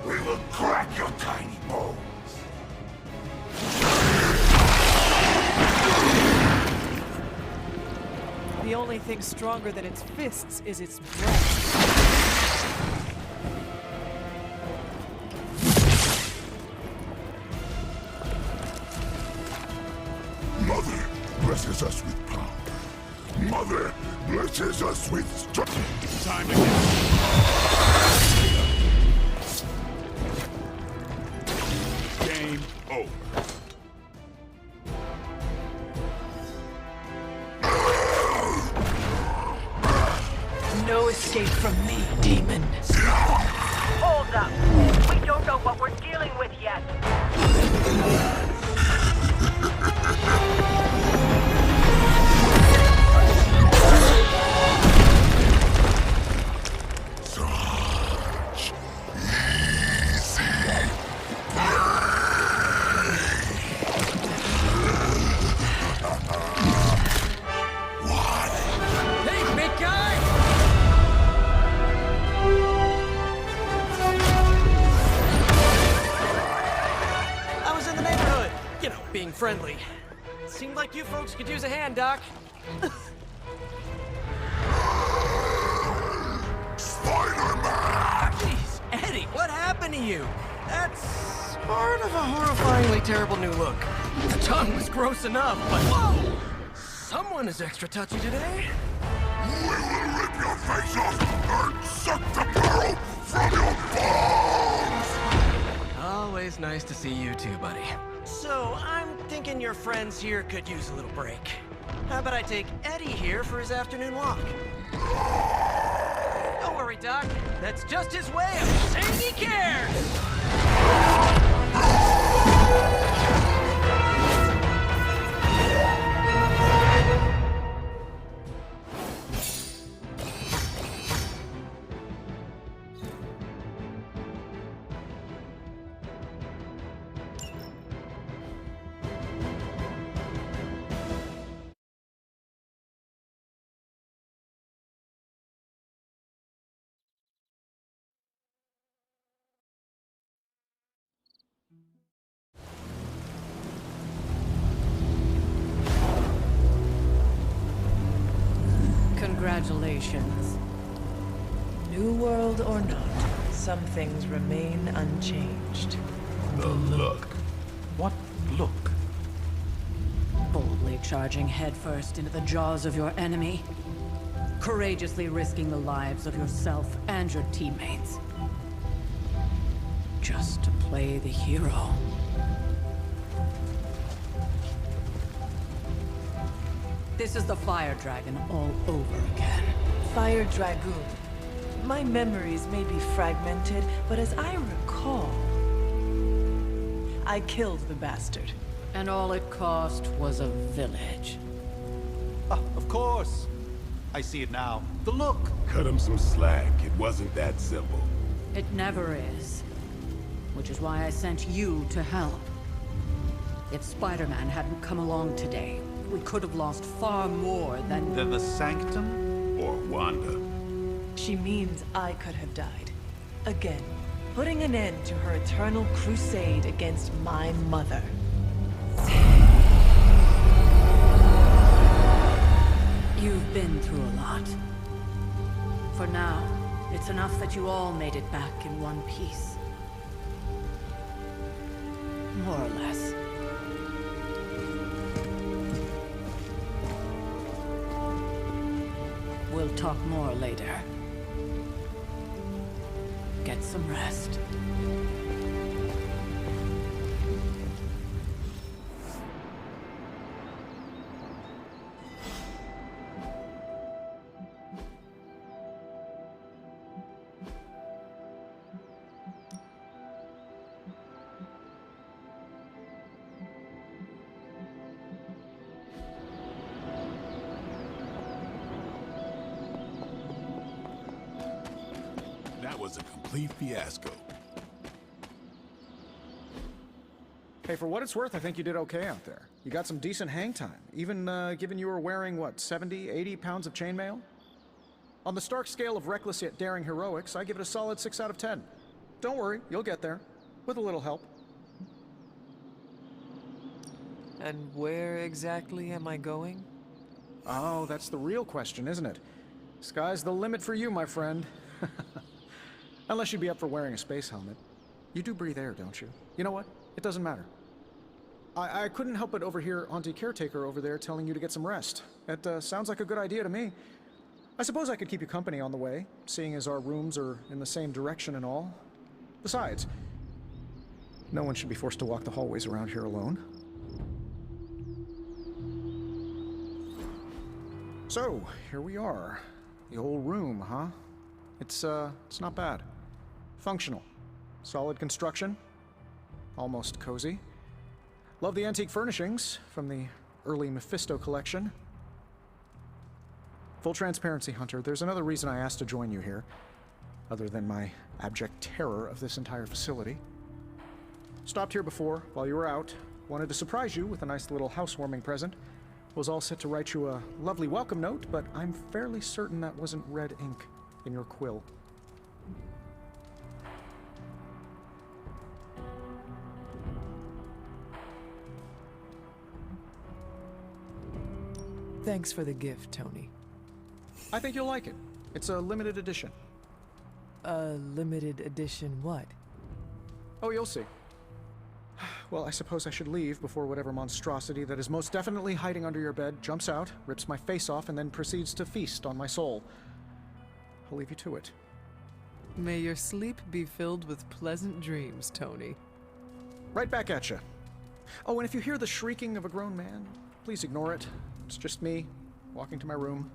We will crack your tiny bones. The only thing stronger than its fists is its breath. Mother blesses us with power. Mother blesses us with strength. Time to get... Game over. No escape from me, demon. Hold up. We don't know what we're dealing with yet. Such easy Hey, big guy! I was in the neighborhood. You know, being friendly. Seemed like you folks could use a hand, Doc. Spider-Man! Jeez, Eddie, what happened to you? That's part of a horrifyingly terrible new look. The tongue was gross enough, but whoa! Someone is extra touchy today. We will rip your face off and suck the marrow from your bones! Always nice to see you too, buddy. So, I'm thinking your friends here could use a little break. How about I take Eddie here for his afternoon walk? Don't worry, Doc. That's just his way of saying he cares! Congratulations. New world or not, some things remain unchanged. The look. What look? Boldly charging headfirst into the jaws of your enemy. Courageously risking the lives of yourself and your teammates. Just to play the hero. This is the Fire Dragon all over again. Fire Dragoon. My memories may be fragmented, but as I recall, I killed the bastard. And all it cost was a village. Ah, of course. I see it now. The look. Cut him some slack. It wasn't that simple. It never is. Which is why I sent you to help. If Spider-Man hadn't come along today, we could have lost far more than the Sanctum? Or Wanda. She means I could have died. Again, putting an end to her eternal crusade against my mother. You've been through a lot. For now, it's enough that you all made it back in one piece. More or less. We'll talk more later. Get some rest. That was a complete fiasco. Hey, for what it's worth, I think you did okay out there. You got some decent hang time, even given you were wearing, what, 70, 80 pounds of chainmail? On the Stark scale of reckless yet daring heroics, I give it a solid 6 out of 10. Don't worry, you'll get there. With a little help. And where exactly am I going? Oh, that's the real question, isn't it? Sky's the limit for you, my friend. Unless you'd be up for wearing a space helmet. You do breathe air, don't you? You know what? It doesn't matter. I couldn't help but overhear Auntie Caretaker over there telling you to get some rest. It sounds like a good idea to me. I suppose I could keep you company on the way, seeing as our rooms are in the same direction and all. Besides, no one should be forced to walk the hallways around here alone. So, here we are. The old room, huh? It's not bad. Functional. Solid construction. Almost cozy. Love the antique furnishings from the early Mephisto collection. Full transparency, Hunter, there's another reason I asked to join you here, other than my abject terror of this entire facility. Stopped here before, while you were out. Wanted to surprise you with a nice little housewarming present. Was all set to write you a lovely welcome note, but I'm fairly certain that wasn't red ink in your quill. Thanks for the gift, Tony. I think you'll like it. It's a limited edition. A limited edition what? Oh, you'll see. Well, I suppose I should leave before whatever monstrosity that is most definitely hiding under your bed jumps out, rips my face off, and then proceeds to feast on my soul. I'll leave you to it. May your sleep be filled with pleasant dreams, Tony. Right back at you. Oh, and if you hear the shrieking of a grown man, please ignore it. It's just me, walking to my room.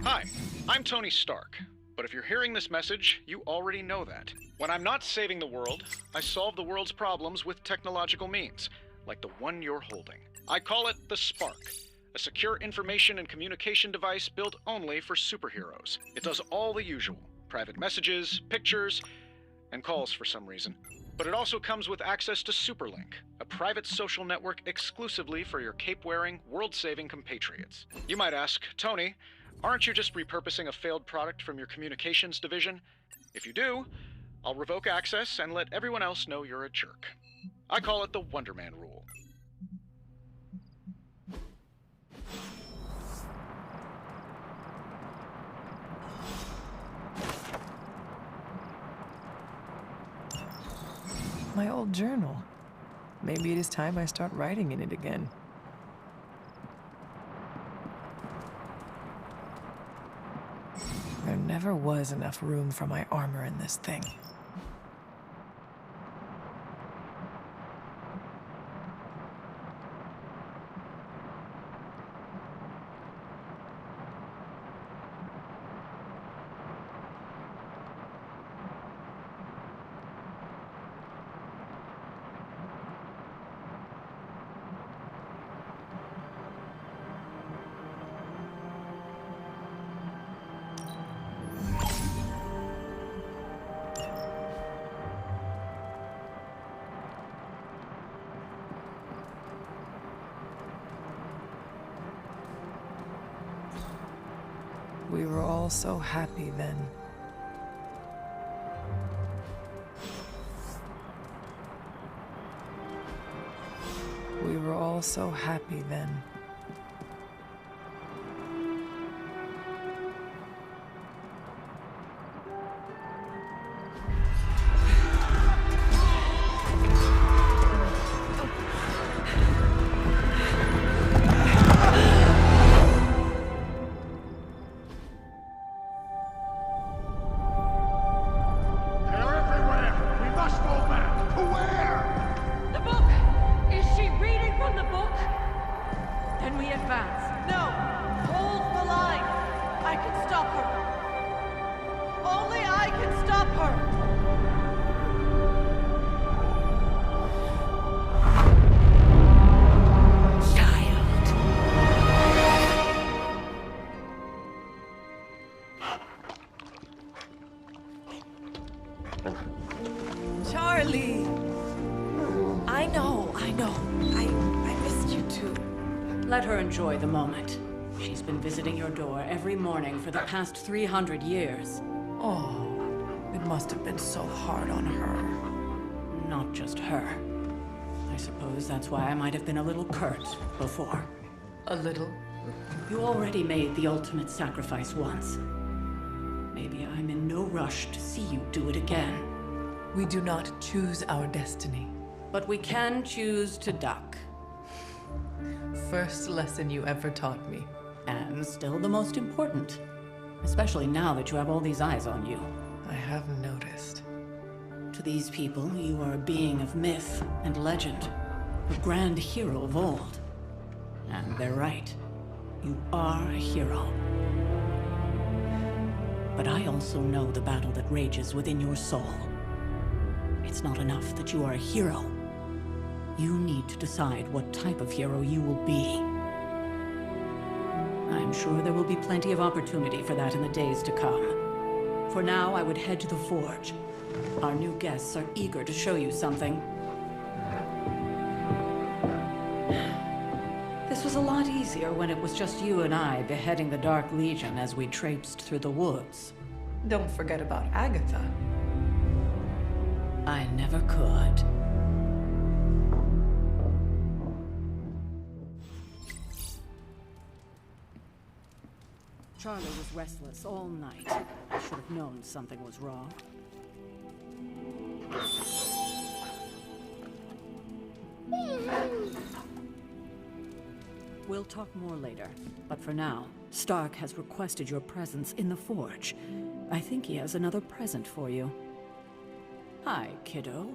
Hi, I'm Tony Stark. But if you're hearing this message, you already know that. When I'm not saving the world, I solve the world's problems with technological means, like the one you're holding. I call it the Spark, a secure information and communication device built only for superheroes. It does all the usual, private messages, pictures, and calls for some reason. But it also comes with access to Superlink, a private social network exclusively for your cape-wearing, world-saving compatriots. You might ask, Tony, aren't you just repurposing a failed product from your communications division? If you do, I'll revoke access and let everyone else know you're a jerk. I call it the Wonder Man rule. My old journal. Maybe it is time I start writing in it again. There never was enough room for my armor in this thing. We were all so happy then. We were all so happy then. Charlie! I know. I missed you too. Let her enjoy the moment. She's been visiting your door every morning for the past 300 years. Oh, it must have been so hard on her. Not just her. I suppose that's why I might have been a little curt before. A little? You already made the ultimate sacrifice once. Maybe I'm in no rush to see you do it again. We do not choose our destiny. But we can choose to duck. First lesson you ever taught me. And still the most important. Especially now that you have all these eyes on you. I have noticed. To these people, you are a being of myth and legend. A grand hero of old. And they're right. You are a hero. But I also know the battle that rages within your soul. It's not enough that you are a hero. You need to decide what type of hero you will be. I'm sure there will be plenty of opportunity for that in the days to come. For now, I would head to the Forge. Our new guests are eager to show you something. This was a lot easier when it was just you and I beheading the Dark Legion as we traipsed through the woods. Don't forget about Agatha. I never could. Charlie was restless all night. I should have known something was wrong. We'll talk more later, but for now, Stark has requested your presence in the Forge. I think he has another present for you. Hi, kiddo.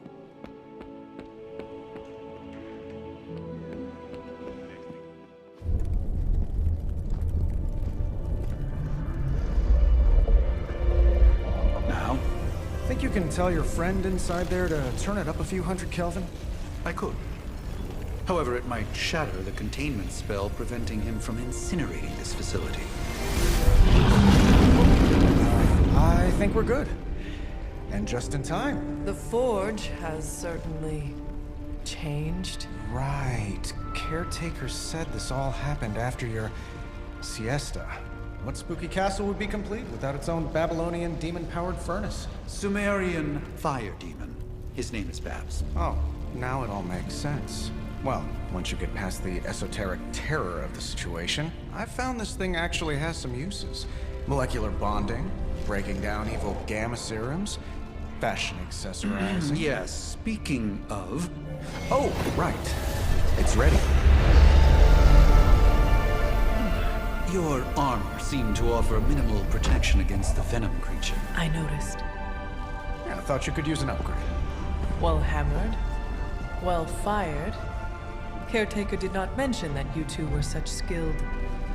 Now? Think you can tell your friend inside there to turn it up a few hundred Kelvin? I could. However, it might shatter the containment spell preventing him from incinerating this facility. I think we're good. And just in time. The Forge has certainly changed. Right. Caretaker said this all happened after your siesta. What spooky castle would be complete without its own Babylonian demon-powered furnace? Sumerian fire demon. His name is Babs. Oh, now it all makes sense. Well, once you get past the esoteric terror of the situation, I've found this thing actually has some uses. Molecular bonding, breaking down evil gamma serums, Fashion accessorizing. Yes, speaking of... Oh, right. It's ready. Your armor seemed to offer minimal protection against the venom creature. I noticed. Yeah, I thought you could use an upgrade. Well hammered. Well fired. Caretaker did not mention that you two were such skilled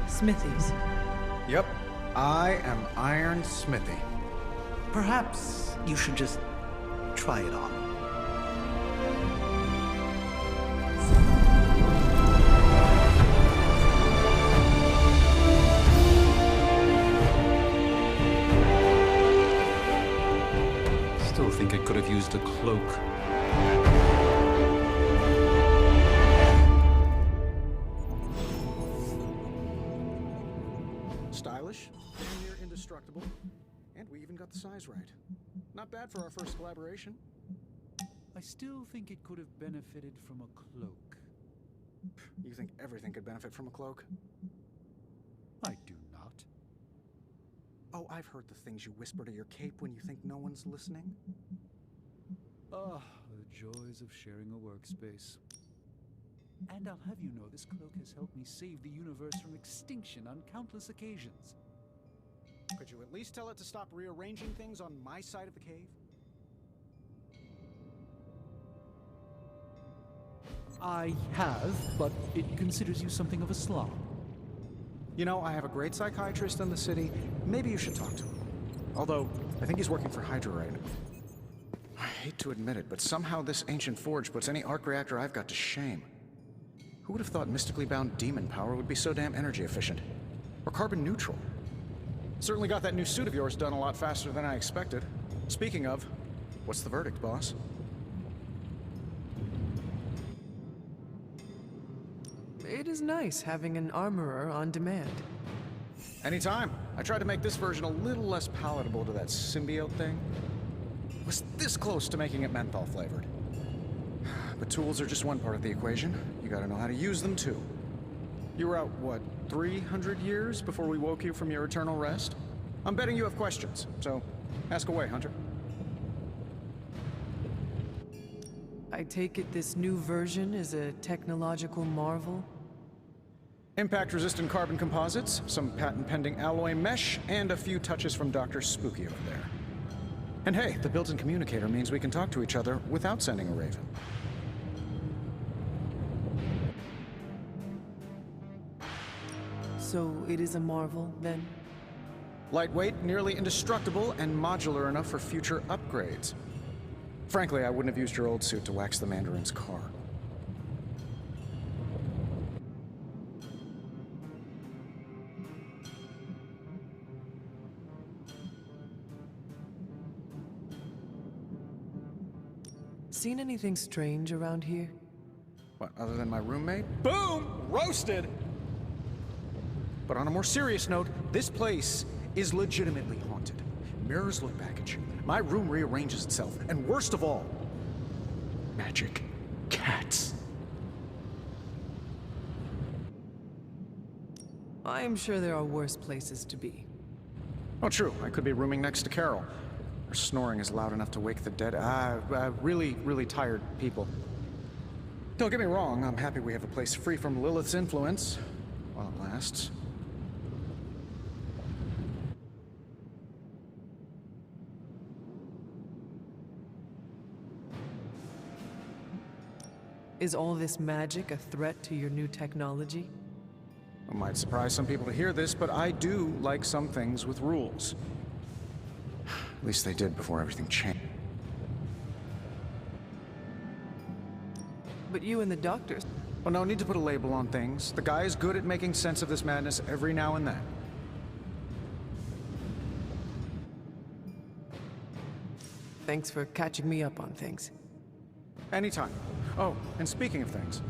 smithies. Yep. I am Iron Smithy. Perhaps you should just try it on. Still think it could have used a cloak. Stylish, damn near indestructible, and we even got the size right. Not bad for our first collaboration. I still think it could have benefited from a cloak. You think everything could benefit from a cloak? I do not. Oh, I've heard the things you whisper to your cape when you think no one's listening. Ah, the joys of sharing a workspace. And I'll have you know this cloak has helped me save the universe from extinction on countless occasions. Could you at least tell it to stop rearranging things on my side of the cave? I have, but it considers you something of a slob. You know, I have a great psychiatrist in the city. Maybe you should talk to him. Although, I think he's working for Hydra right now. I hate to admit it, but somehow this ancient forge puts any arc reactor I've got to shame. Who would have thought mystically bound demon power would be so damn energy efficient? Or carbon neutral? Certainly got that new suit of yours done a lot faster than I expected. Speaking of, what's the verdict, boss? It is nice having an armorer on demand. Anytime. I tried to make this version a little less palatable to that symbiote thing. Was this close to making it menthol flavored. But tools are just one part of the equation. You gotta know how to use them too. You were out, what, 300 years before we woke you from your eternal rest? I'm betting you have questions, so ask away, Hunter. I take it this new version is a technological marvel? Impact-resistant carbon composites, some patent-pending alloy mesh, and a few touches from Dr. Spooky over there. And hey, the built-in communicator means we can talk to each other without sending a raven. So it is a marvel, then? Lightweight, nearly indestructible, and modular enough for future upgrades. Frankly, I wouldn't have used your old suit to wax the Mandarin's car. Seen anything strange around here? What, other than my roommate? Boom! Roasted! But on a more serious note, this place is legitimately haunted. Mirrors look back at you. My room rearranges itself. And worst of all, magic cats. I am sure there are worse places to be. Oh, true. I could be rooming next to Carol. Her snoring is loud enough to wake the dead. Really, really tired people. Don't get me wrong, I'm happy we have a place free from Lilith's influence. While it lasts. Is all this magic a threat to your new technology? It might surprise some people to hear this, but I do like some things with rules. At least they did before everything changed. But you and the doctors... Well, no need to put a label on things. The guy is good at making sense of this madness every now and then. Thanks for catching me up on things. Anytime. Oh, and speaking of things,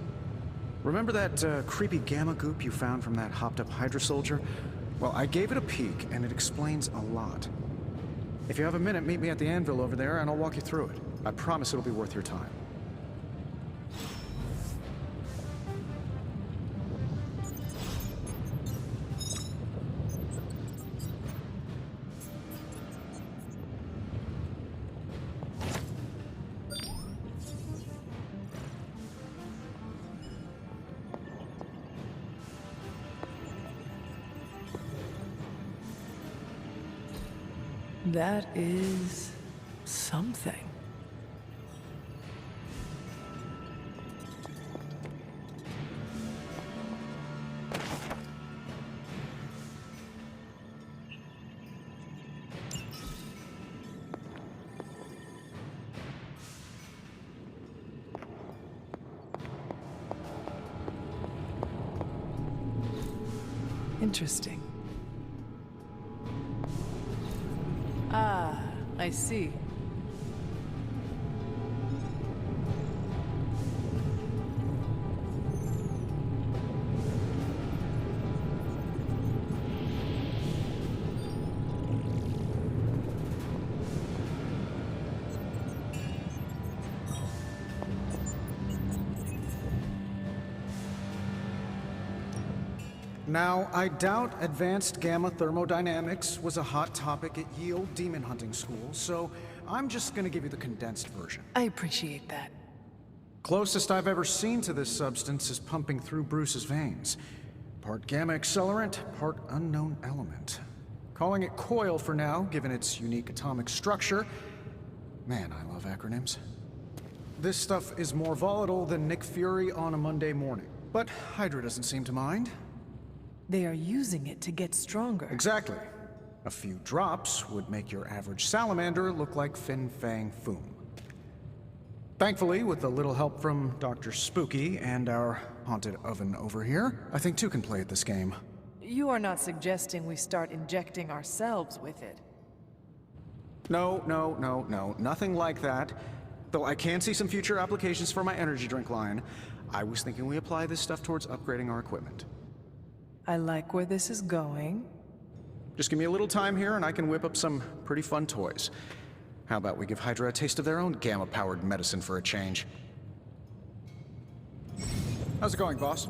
remember that creepy gamma goop you found from that hopped-up Hydra soldier? Well, I gave it a peek, and it explains a lot. If you have a minute, meet me at the anvil over there, and I'll walk you through it. I promise it'll be worth your time. That is something. Interesting. Ah, I see. Now, I doubt advanced gamma thermodynamics was a hot topic at Yield Demon Hunting School, so I'm just gonna give you the condensed version. I appreciate that. Closest I've ever seen to this substance is pumping through Bruce's veins. Part gamma accelerant, part unknown element. Calling it coil for now, given its unique atomic structure. Man, I love acronyms. This stuff is more volatile than Nick Fury on a Monday morning. But Hydra doesn't seem to mind. They are using it to get stronger. Exactly. A few drops would make your average salamander look like Fin Fang Foom. Thankfully, with a little help from Dr. Spooky and our haunted oven over here, I think two can play at this game. You are not suggesting we start injecting ourselves with it. No, nothing like that. Though I can see some future applications for my energy drink line. I was thinking we apply this stuff towards upgrading our equipment. I like where this is going. Just give me a little time here and I can whip up some pretty fun toys. How about we give Hydra a taste of their own gamma-powered medicine for a change? How's it going, boss?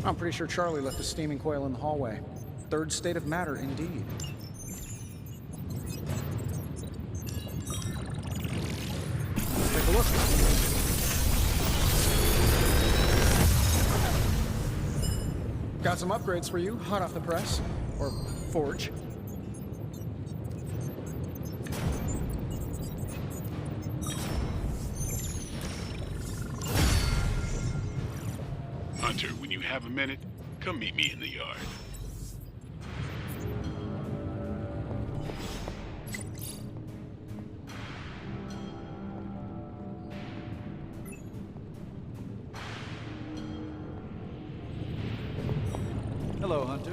I'm pretty sure Charlie left a steaming coil in the hallway. Third state of matter, indeed. Take a look. Got some upgrades for you, hot off the press. Or forge. Hunter, when you have a minute, come meet me in the yard. Hello, Hunter.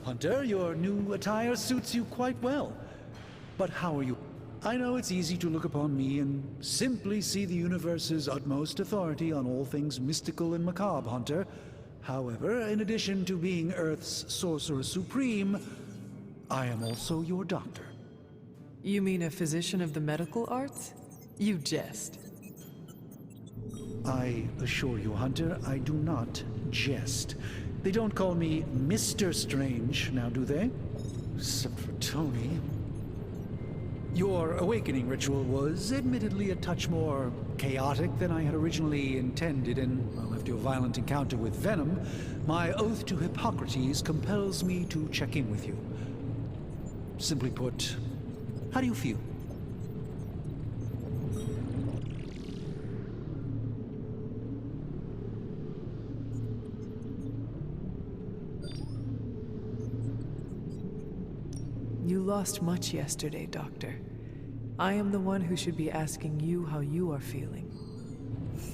Hunter, your new attire suits you quite well. But how are you? I know it's easy to look upon me and simply see the universe's utmost authority on all things mystical and macabre, Hunter. However, in addition to being Earth's Sorcerer Supreme, I am also your doctor. You mean a physician of the medical arts? You jest. I assure you, Hunter, I do not jest. They don't call me Mr. Strange, now do they? Except for Tony. Your awakening ritual was admittedly a touch more chaotic than I had originally intended, and well, after your violent encounter with Venom, my oath to Hippocrates compels me to check in with you. Simply put, how do you feel? You lost much yesterday, Doctor. I am the one who should be asking you how you are feeling.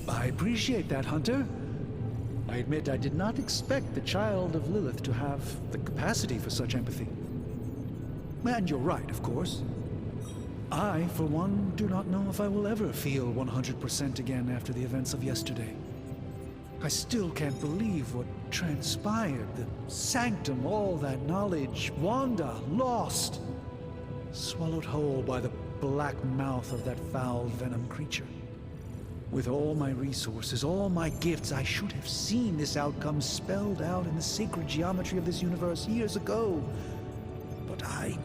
I appreciate that, Hunter. I admit I did not expect the child of Lilith to have the capacity for such empathy. And you're right, of course. I, for one, do not know if I will ever feel 100% again after the events of yesterday. I still can't believe what transpired. The sanctum, all that knowledge, Wanda, lost. Swallowed whole by the black mouth of that foul venom creature. With all my resources, all my gifts, I should have seen this outcome spelled out in the sacred geometry of this universe years ago. But I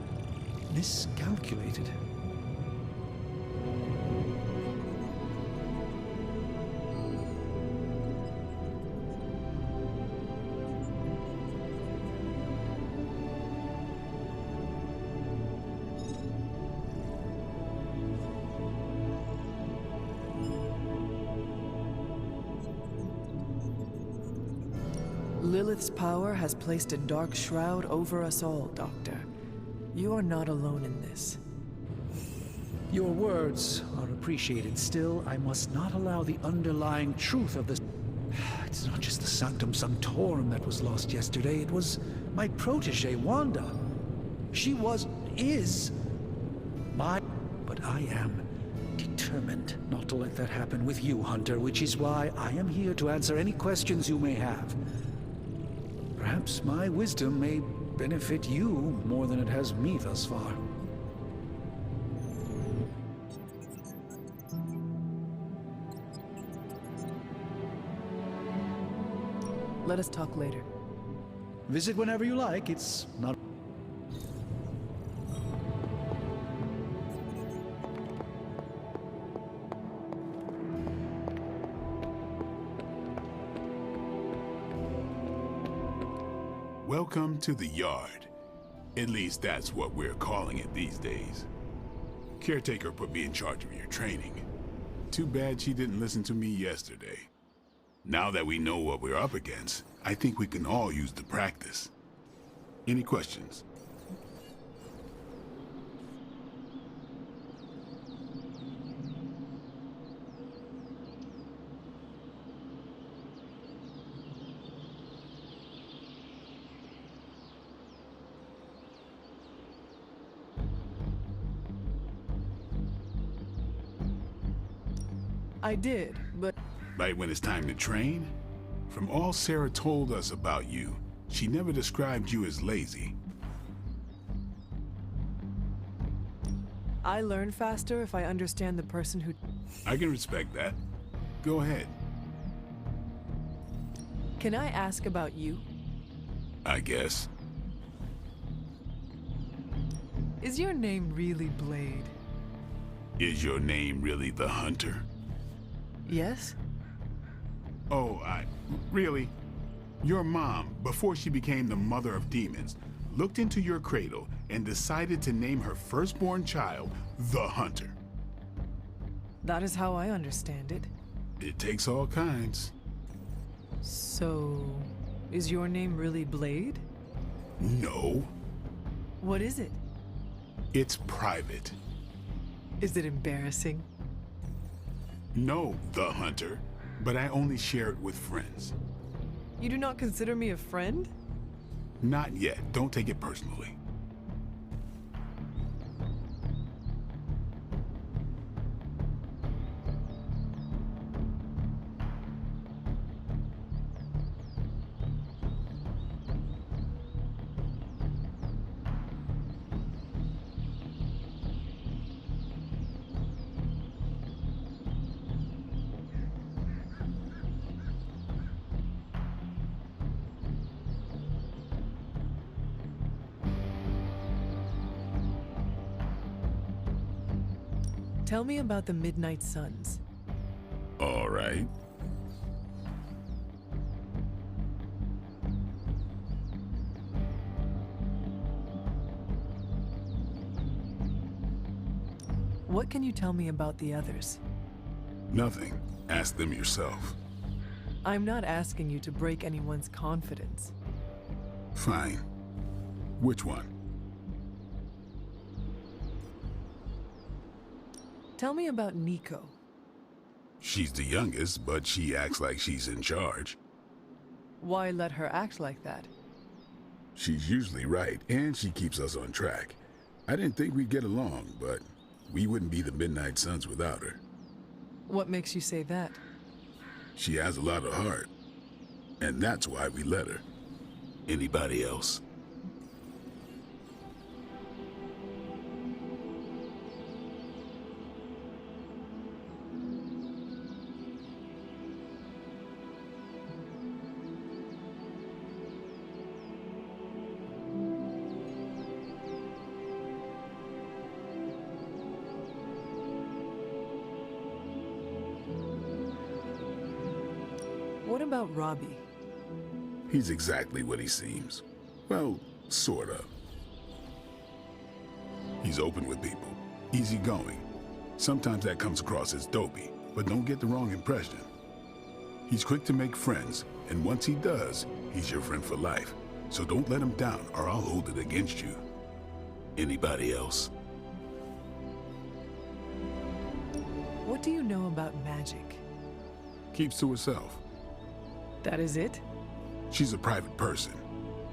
miscalculated. Lilith's power has placed a dark shroud over us all, Doctor. You are not alone in this. Your words are appreciated. Still, I must not allow the underlying truth of this. It's not just the Sanctum Sanctorum that was lost yesterday. It was my protege, Wanda. She is my... But I am determined not to let that happen with you, Hunter, which is why I am here to answer any questions you may have. Perhaps my wisdom may benefit you more than it has me thus far. Let us talk later. Visit whenever you like. It's not... Welcome to the yard. At least that's what we're calling it these days. Caretaker put me in charge of your training. Too bad she didn't listen to me yesterday. Now that we know what we're up against, I think we can all use the practice. Any questions? I did, but... Right when it's time to train? From all Sarah told us about you, she never described you as lazy. I learn faster if I understand the person who... I can respect that. Go ahead. Can I ask about you? I guess. Is your name really Blade? Is your name really the Hunter? Yes? Oh, really? Your mom, before she became the mother of demons, looked into your cradle and decided to name her firstborn child the Hunter. That is how I understand it. It takes all kinds. So, is your name really Blade? No. What is it? It's private. Is it embarrassing? No, the Hunter, but I only share it with friends. You do not consider me a friend? Not yet. Don't take it personally. Tell me about the Midnight Suns. All right. What can you tell me about the others? Nothing. Ask them yourself. I'm not asking you to break anyone's confidence. Fine. Which one? Tell me about Nico. She's the youngest, but she acts like she's in charge. Why let her act like that? She's usually right, and she keeps us on track. I didn't think we'd get along, but we wouldn't be the Midnight Suns without her. What makes you say that? She has a lot of heart, and that's why we let her. Anybody else? What about Robbie? He's exactly what he seems. Well, sort of. He's open with people, easygoing. Sometimes that comes across as dopey, but don't get the wrong impression. He's quick to make friends, and once he does, he's your friend for life. So don't let him down, or I'll hold it against you. Anybody else? What do you know about magic? Keeps to herself. That is it? She's a private person.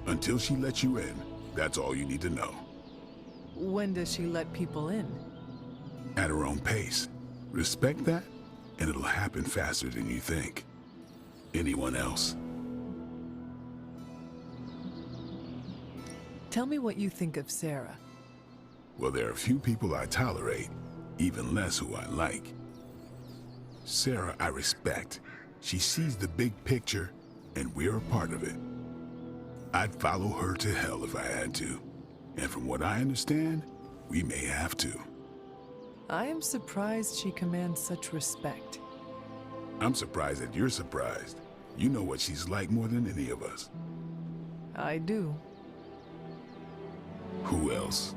Until she lets you in, that's all you need to know. When does she let people in? At her own pace. Respect that, and it'll happen faster than you think. Anyone else? Tell me what you think of Sarah. Well, there are few people I tolerate, even less who I like. Sarah, I respect. She sees the big picture, and we're a part of it. I'd follow her to hell if I had to. And from what I understand, we may have to. I am surprised she commands such respect. I'm surprised that you're surprised. You know what she's like more than any of us. I do. Who else?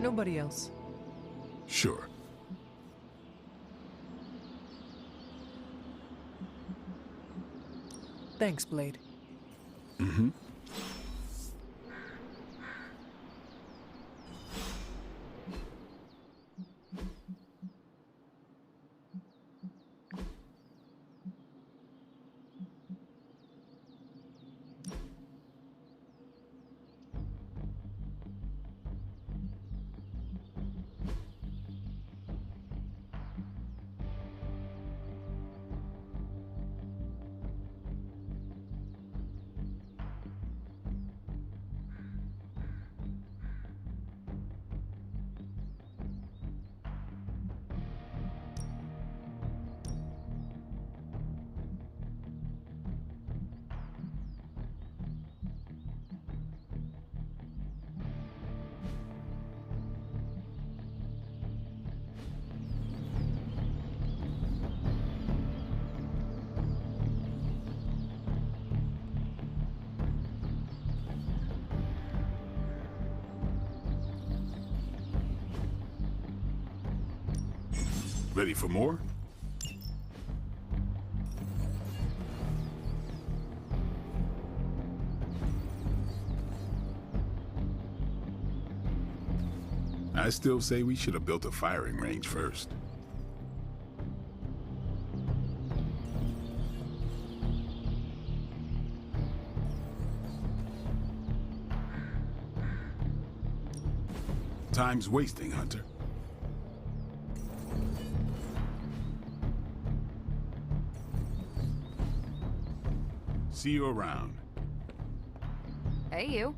Nobody else. Sure. Thanks, Blade. Mm-hmm. Ready for more? I still say we should have built a firing range first. Time's wasting, Hunter. See you around. Hey, you.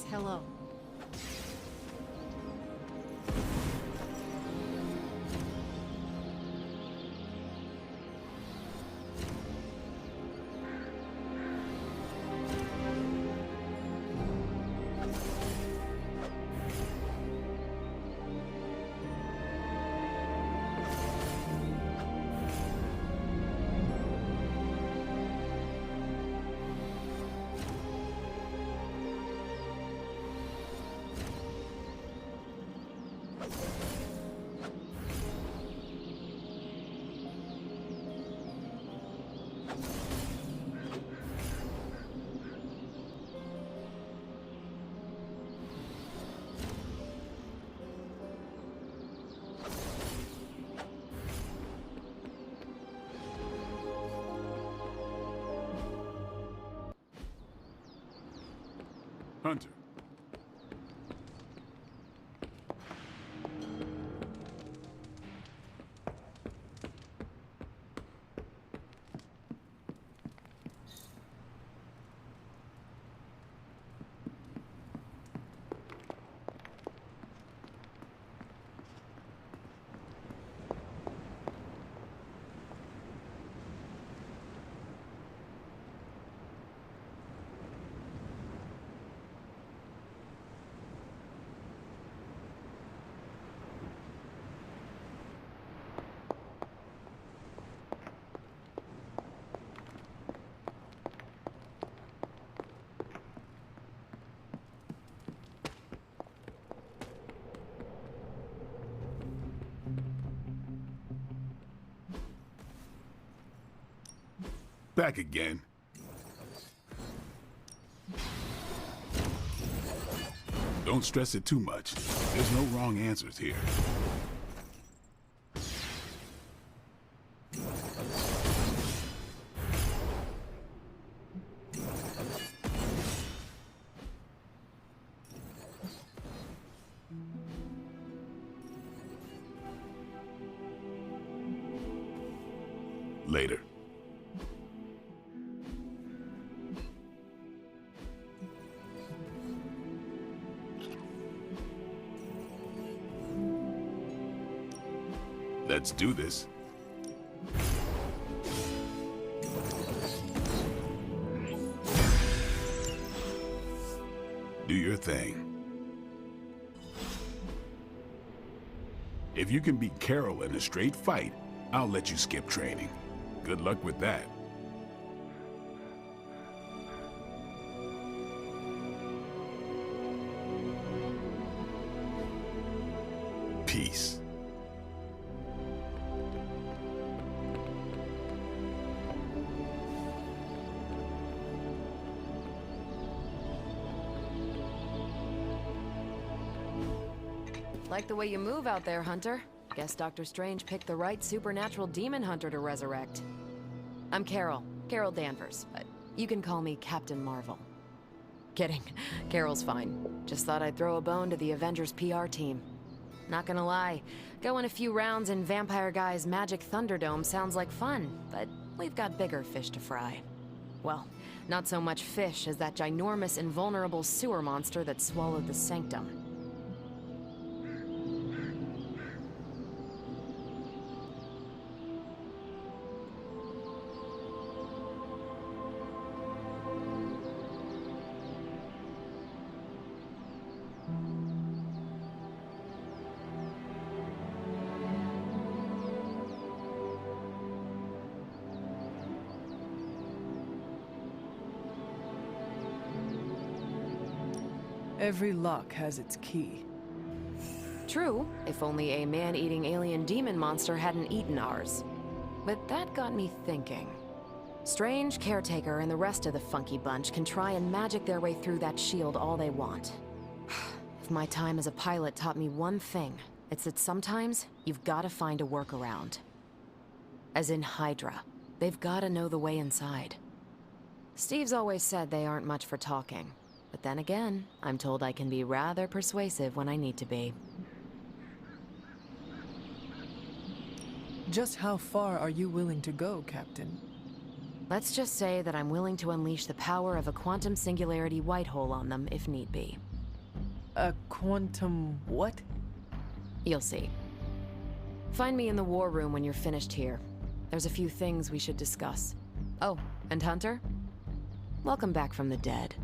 Hello. Hunter. Back again. Don't stress it too much. There's no wrong answers here. Later. Let's do this. Do your thing. If you can beat Carol in a straight fight, I'll let you skip training. Good luck with that. Peace. Like the way you move out there, Hunter. Guess Dr. Strange picked the right supernatural demon hunter to resurrect. I'm Carol Danvers. You can call me Captain Marvel. Kidding. Carol's fine. Just thought I'd throw a bone to the Avengers PR team. Not gonna lie, going a few rounds in Vampire Guy's Magic Thunderdome sounds like fun, but we've got bigger fish to fry. Well, not so much fish as that ginormous invulnerable sewer monster that swallowed the Sanctum. Every lock has its key. True, if only a man-eating alien demon monster hadn't eaten ours. But that got me thinking. Strange, Caretaker, and the rest of the funky bunch can try and magic their way through that shield all they want. If my time as a pilot taught me one thing, it's that sometimes you've got to find a workaround. As in Hydra. They've got to know the way inside. Steve's always said they aren't much for talking. But then again, I'm told I can be rather persuasive when I need to be. Just how far are you willing to go, Captain? Let's just say that I'm willing to unleash the power of a quantum singularity white hole on them if need be. A quantum what? You'll see. Find me in the war room when you're finished here. There's a few things we should discuss. Oh, and Hunter? Welcome back from the dead.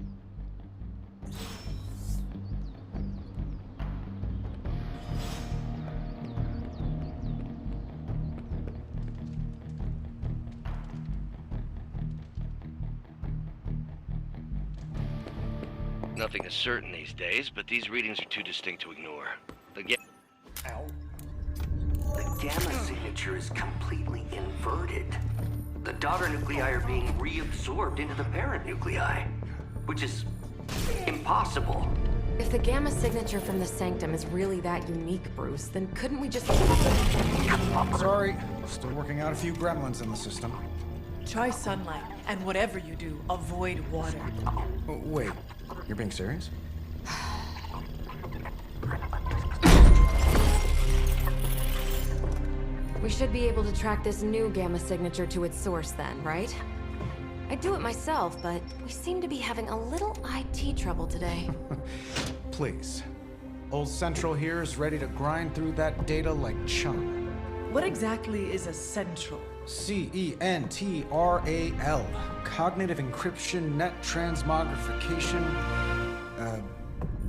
Nothing is certain these days, but these readings are too distinct to ignore. The gamma signature is completely inverted. The daughter nuclei are being reabsorbed into the parent nuclei, which is impossible. If the gamma signature from the Sanctum is really that unique, Bruce, then couldn't we just... Sorry, still working out a few gremlins in the system. Try sunlight, and whatever you do, avoid water. Oh, wait, you're being serious? We should be able to track this new gamma signature to its source then, right? I'd do it myself, but we seem to be having a little IT trouble today. Please. Old Central here is ready to grind through that data like chum. What exactly is a central? CENTRAL. Cognitive encryption, net transmogrification.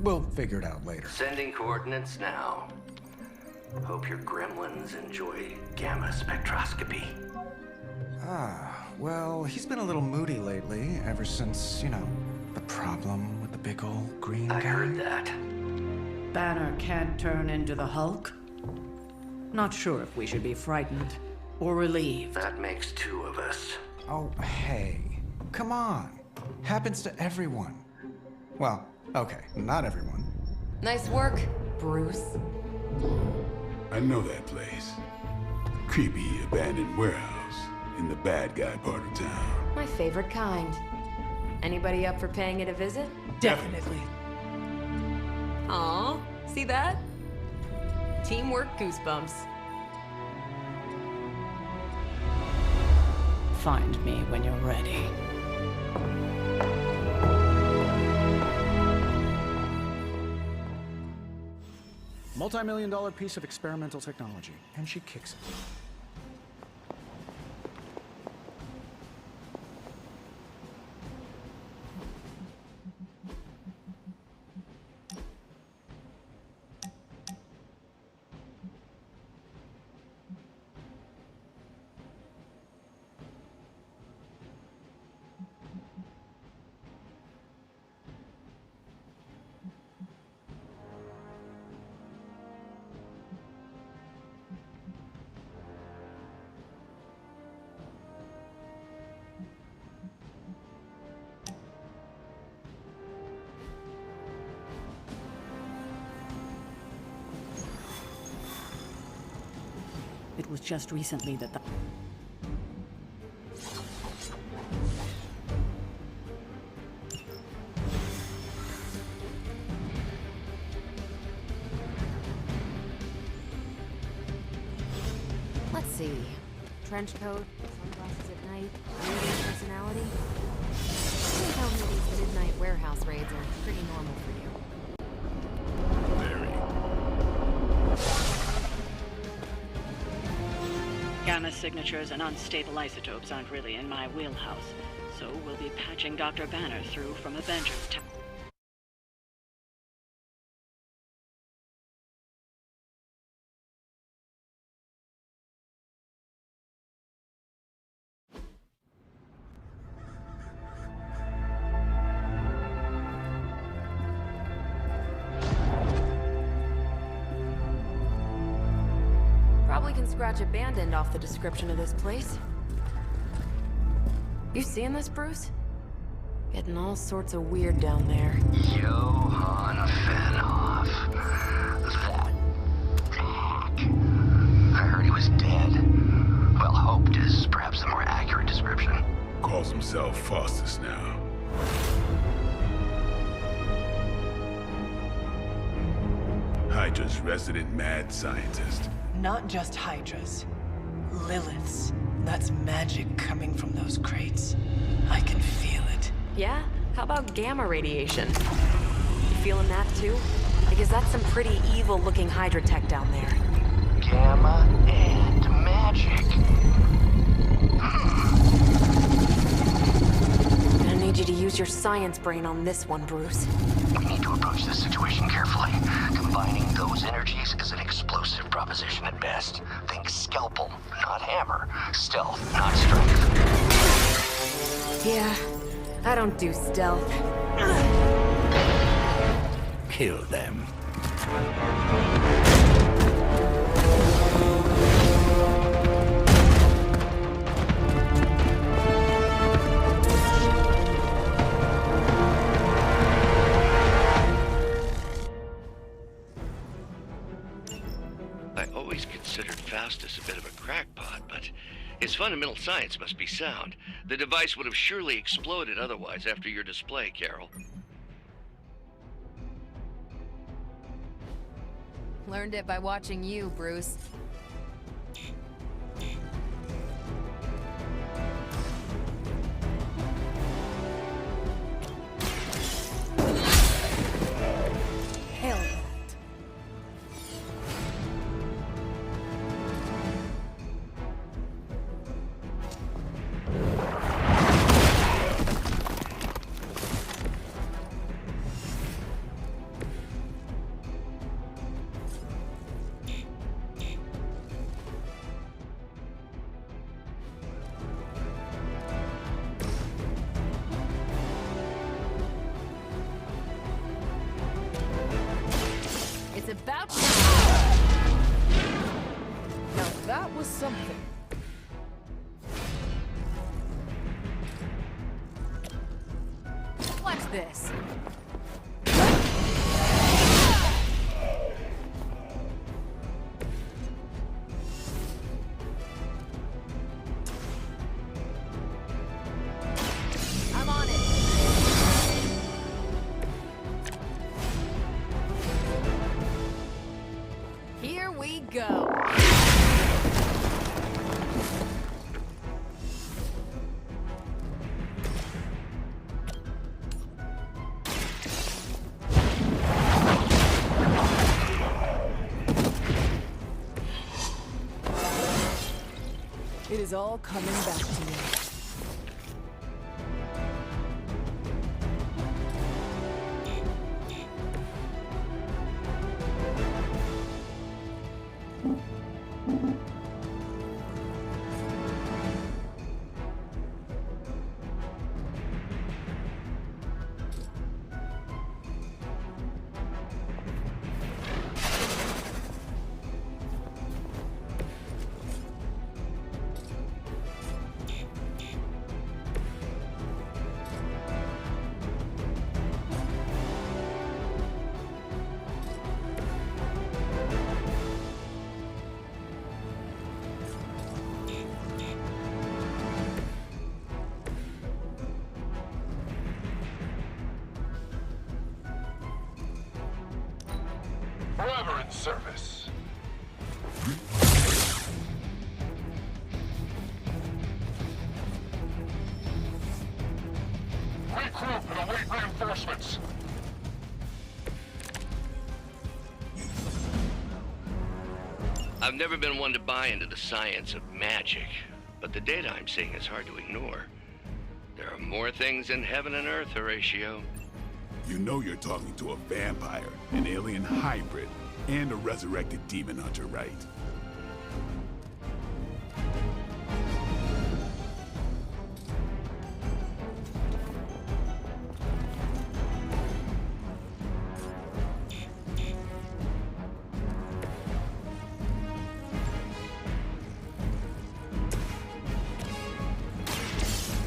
We'll figure it out later. Sending coordinates now. Hope your gremlins enjoy gamma spectroscopy. Well, he's been a little moody lately, ever since, you know, the problem with the big old green guy. I heard that. Banner can't turn into the Hulk? Not sure if we should be frightened or relieved. That makes two of us. Oh, hey. Come on. Happens to everyone. Well, okay, not everyone. Nice work, Bruce. I know that place. Creepy abandoned warehouse in the bad guy part of town. My favorite kind. Anybody up for paying it a visit? Definitely. Aw, see that? Teamwork goosebumps. Find me when you're ready. Multi-million-dollar piece of experimental technology, and she kicks it. It was just recently that the... Let's see. Trench coat, sunglasses at night, reading personality. I think how many these midnight warehouse raids are pretty normal for you. Gamma signatures and unstable isotopes aren't really in my wheelhouse, so we'll be patching Dr. Banner through from Avengers Tower. Probably can scratch abandoned off the description of this place. You seeing this, Bruce? Getting all sorts of weird down there. Johann Fenhoff. That hack. I heard he was dead. Well, hoped is perhaps the more accurate description. Calls himself Faustus now. Hydra's resident mad scientist. Not just Hydras. Liliths. That's magic coming from those crates. I can feel it. Yeah? How about gamma radiation? You feeling that too? Because that's some pretty evil-looking Hydra tech down there. Gamma and magic. Gonna need you to use your science brain on this one, Bruce. We need to approach this situation carefully. Combining those energies is an explosive proposition at best. Think scalpel, not hammer. Stealth, not strength. Yeah, I don't do stealth. Kill them. I always considered Faustus a bit of a crackpot, but his fundamental science must be sound. The device would have surely exploded otherwise after your display, Carol. Learned it by watching you, Bruce. Hell. It's about Now that was something. Watch this. I'm on it. Here we go. It is all coming back to me. Forever in service. Regroup and await reinforcements. I've never been one to buy into the science of magic, but the data I'm seeing is hard to ignore. There are more things in heaven and earth, Horatio. You know you're talking to a vampire, an alien hybrid, and a resurrected demon hunter, right?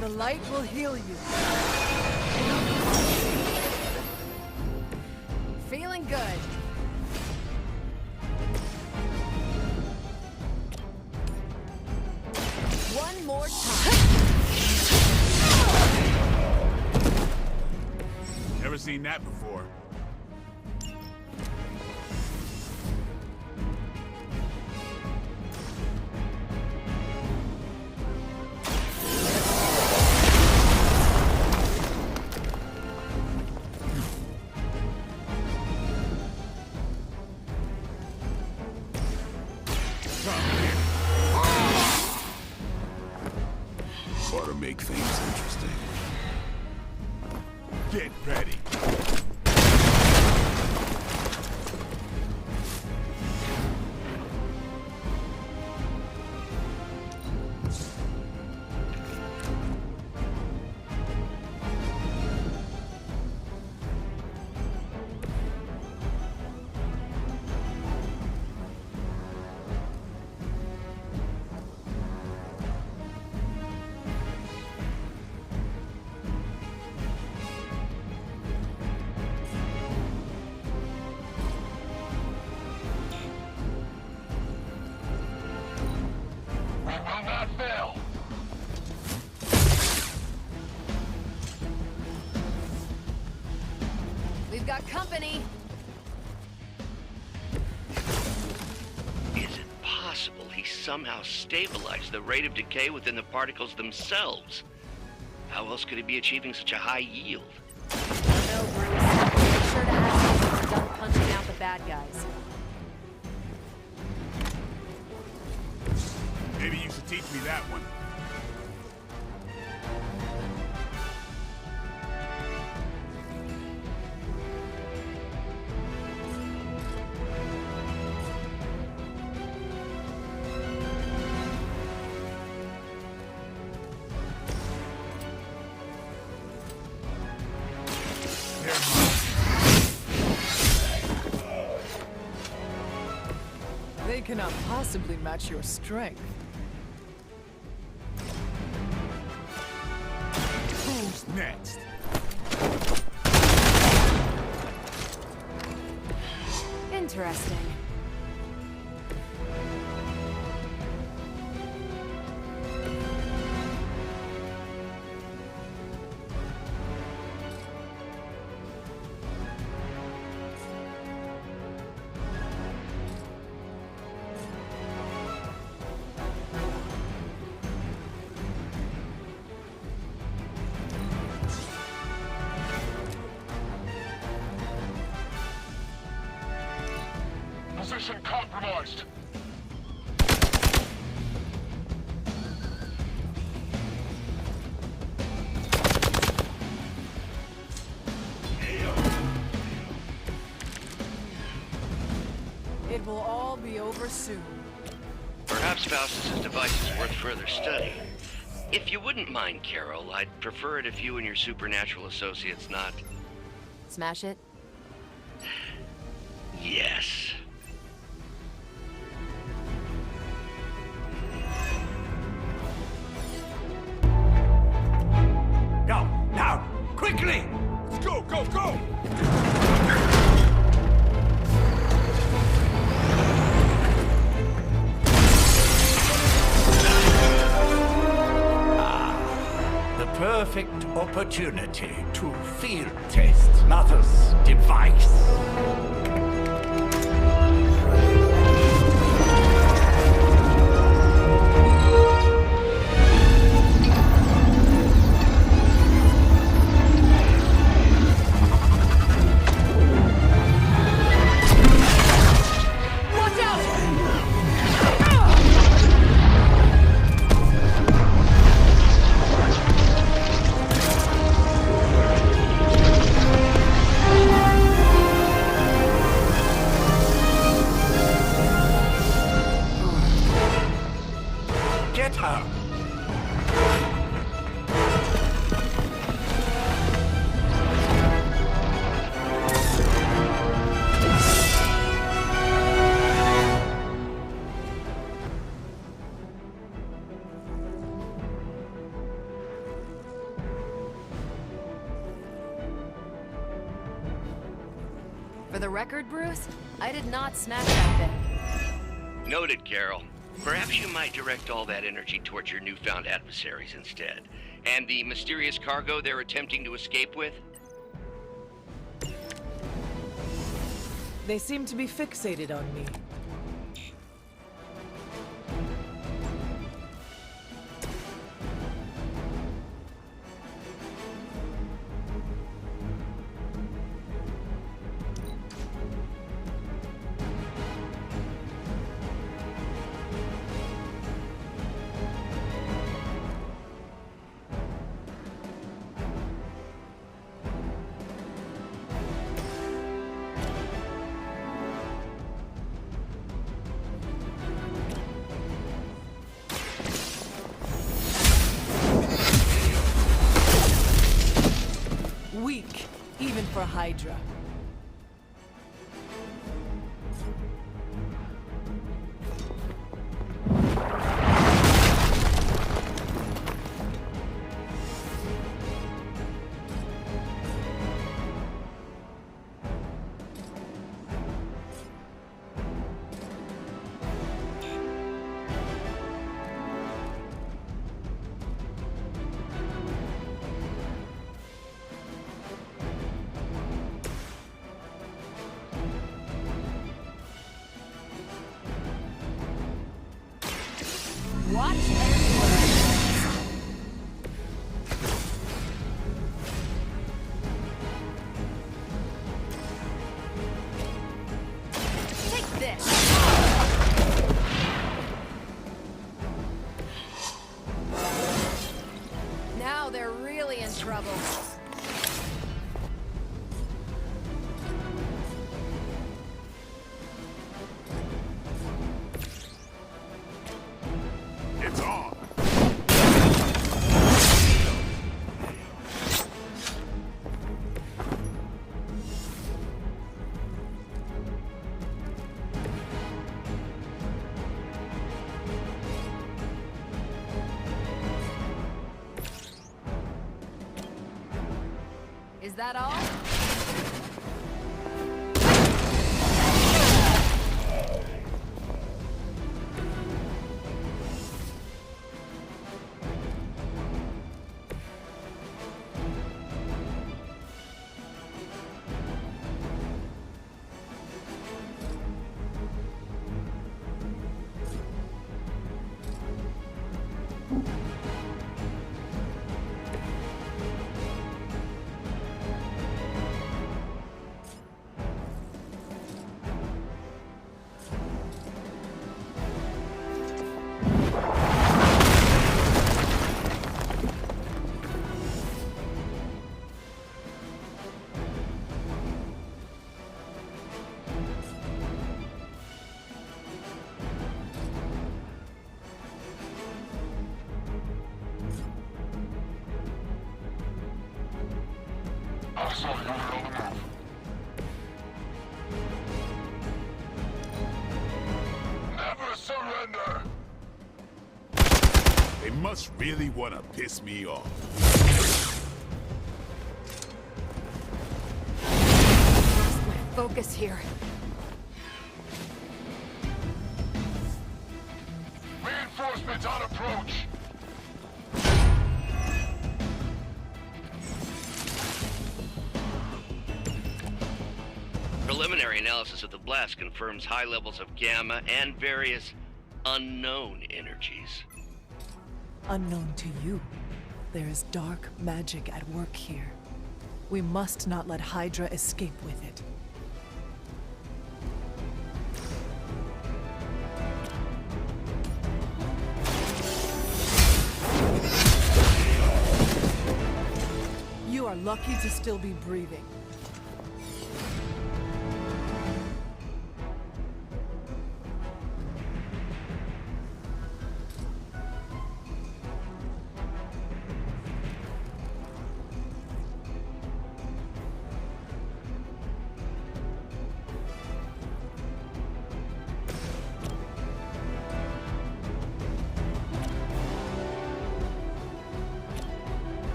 The light will heal you. Feeling good. One more time. Never seen that before. make things interesting. Get ready. We've got company. Is it possible he somehow stabilized the rate of decay within the particles themselves? How else could he be achieving such a high yield? I know, Bruce. Make sure to ask him when he's done punching out the bad guys. Maybe you should teach me that one. They cannot possibly match your strength. Who's next? Interesting. Position compromised. It will all be over soon. Perhaps Faustus's device is worth further study. If you wouldn't mind, Carol, I'd prefer it if you and your supernatural associates not... Smash it? Yes. Go, now, quickly! Let's go, go, go! The perfect opportunity to field test Mother's device. Watch out! Get her! For the record, Bruce, I did not smash that thing. Noted, Carol. Perhaps you might direct all that energy towards your newfound adversaries instead. And the mysterious cargo they're attempting to escape with? They seem to be fixated on me. for Hydra. Watch and learn. Take this. Now they're really in trouble. It's on. Is that all? Never surrender! They must really want to piss me off. Focus here. Reinforcements on approach! Preliminary analysis of the blast confirms high levels of gamma and various unknown energies. Unknown to you, there is dark magic at work here. We must not let Hydra escape with it. You are lucky to still be breathing.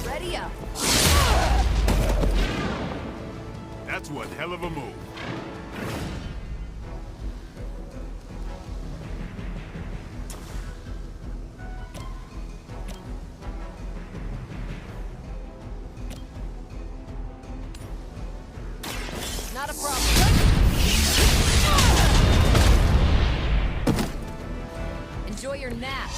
Ready up. That's one hell of a move. Not a problem. Enjoy your nap.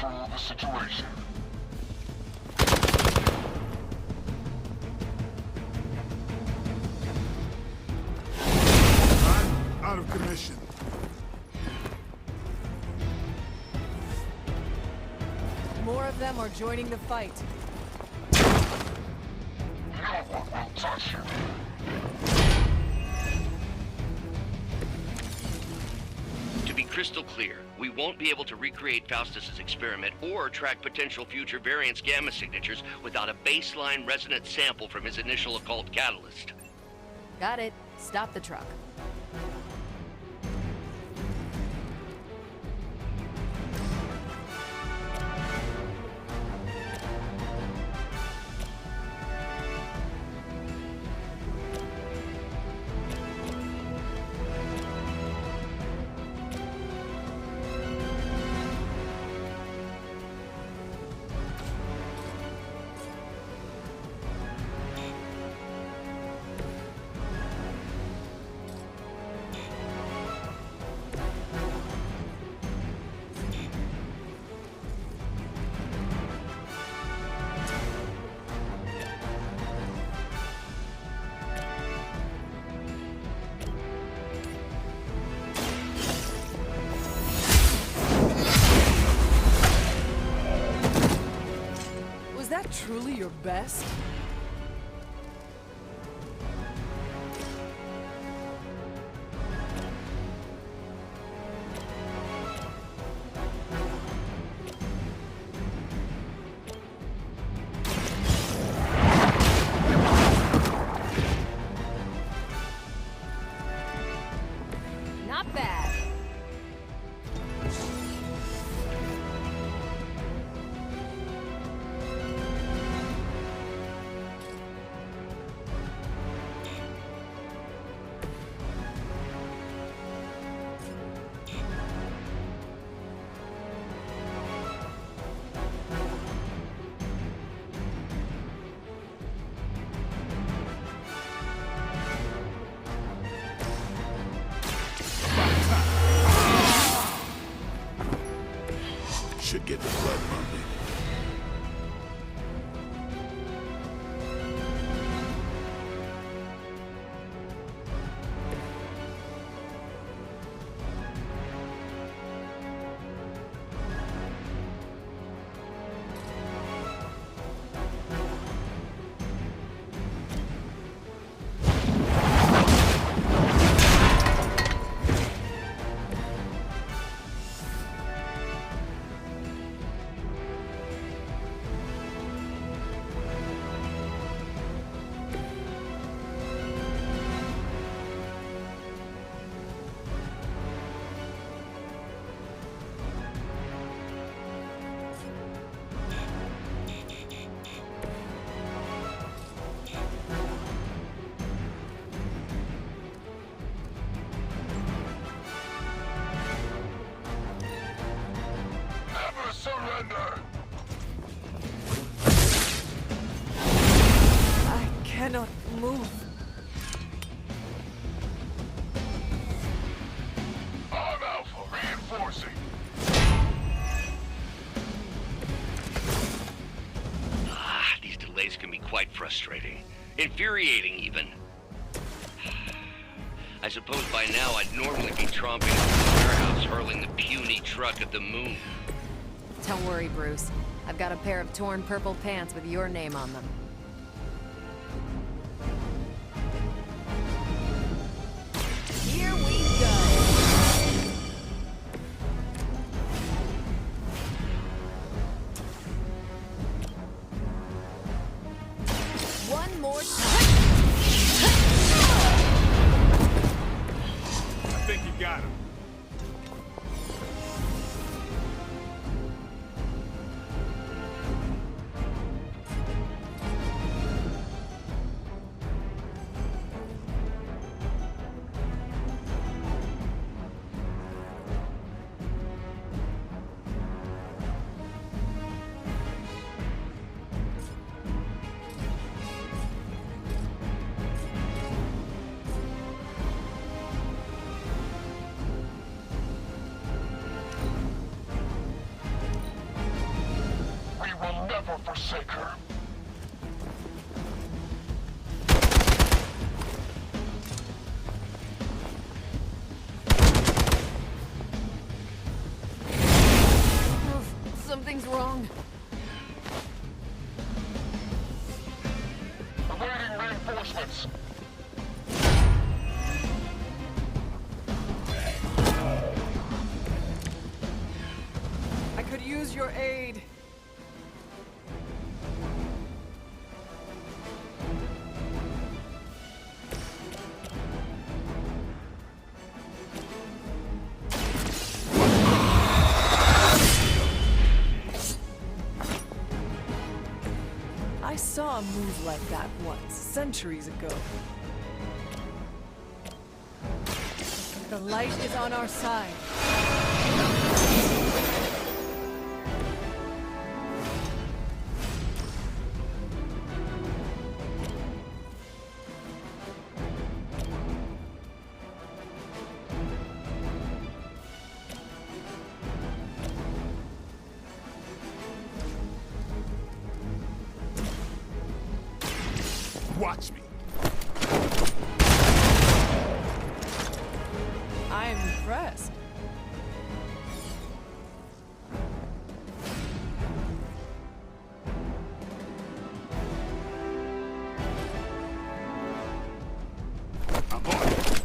control the situation. I'm out of commission. More of them are joining the fight. No one will touch you. To be crystal clear, we won't be able to recreate Faustus's experiment or track potential future variance gamma signatures without a baseline resonance sample from his initial occult catalyst. Got it. Stop the truck. Was that truly your best? Not bad. Should get the blood pumping. Never surrender! I cannot move. I'm Alpha, reinforcing. These delays can be quite frustrating. Infuriating, even. I suppose by now I'd normally be tromping up the warehouse hurling the puny truck at the moon. Don't worry, Bruce. I've got a pair of torn purple pants with your name on them. Here we go. One more time. I think you got him. forsake her. Something's wrong. Awaiting reinforcements. I could use your aid. I saw a move like that once, centuries ago. The light is on our side. Watch me. I'm impressed. I'm on it.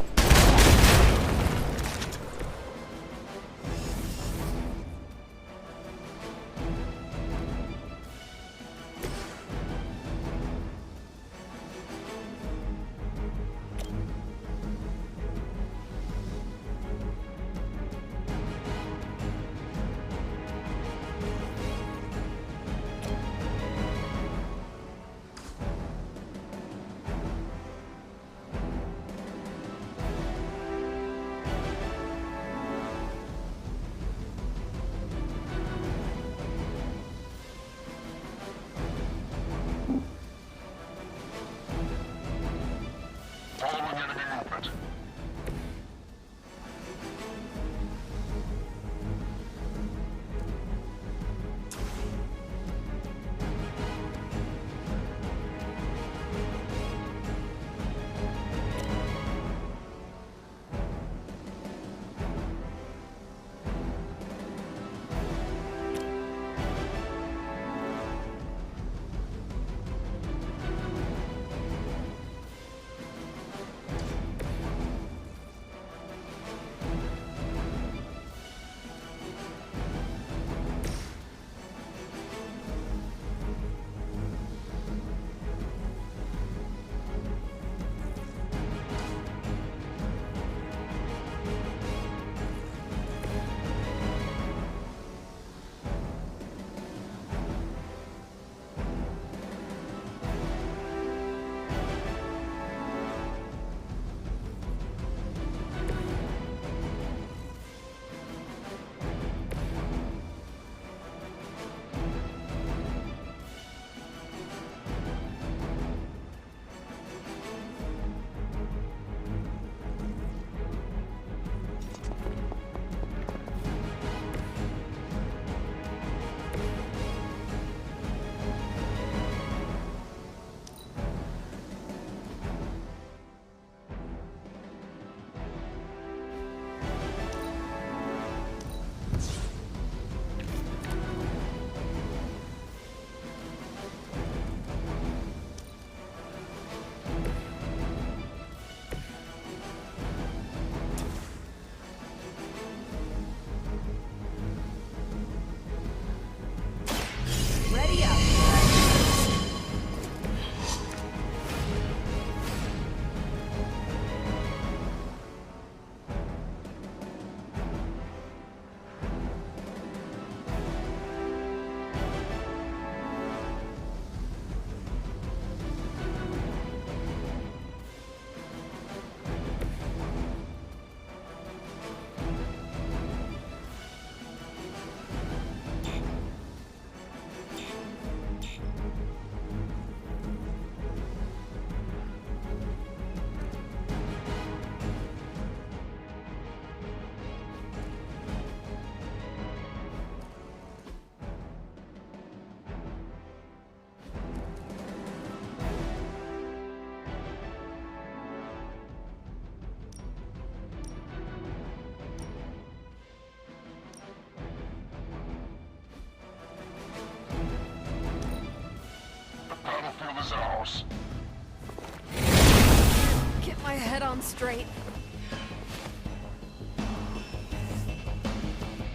down straight.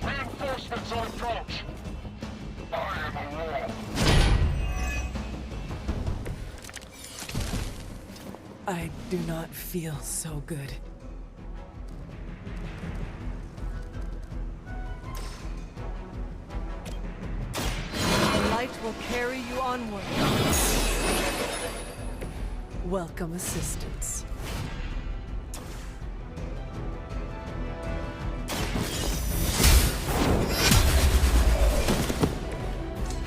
Reinforcements on approach. I am a wall. I do not feel so good. The light will carry you onward. Welcome assistance.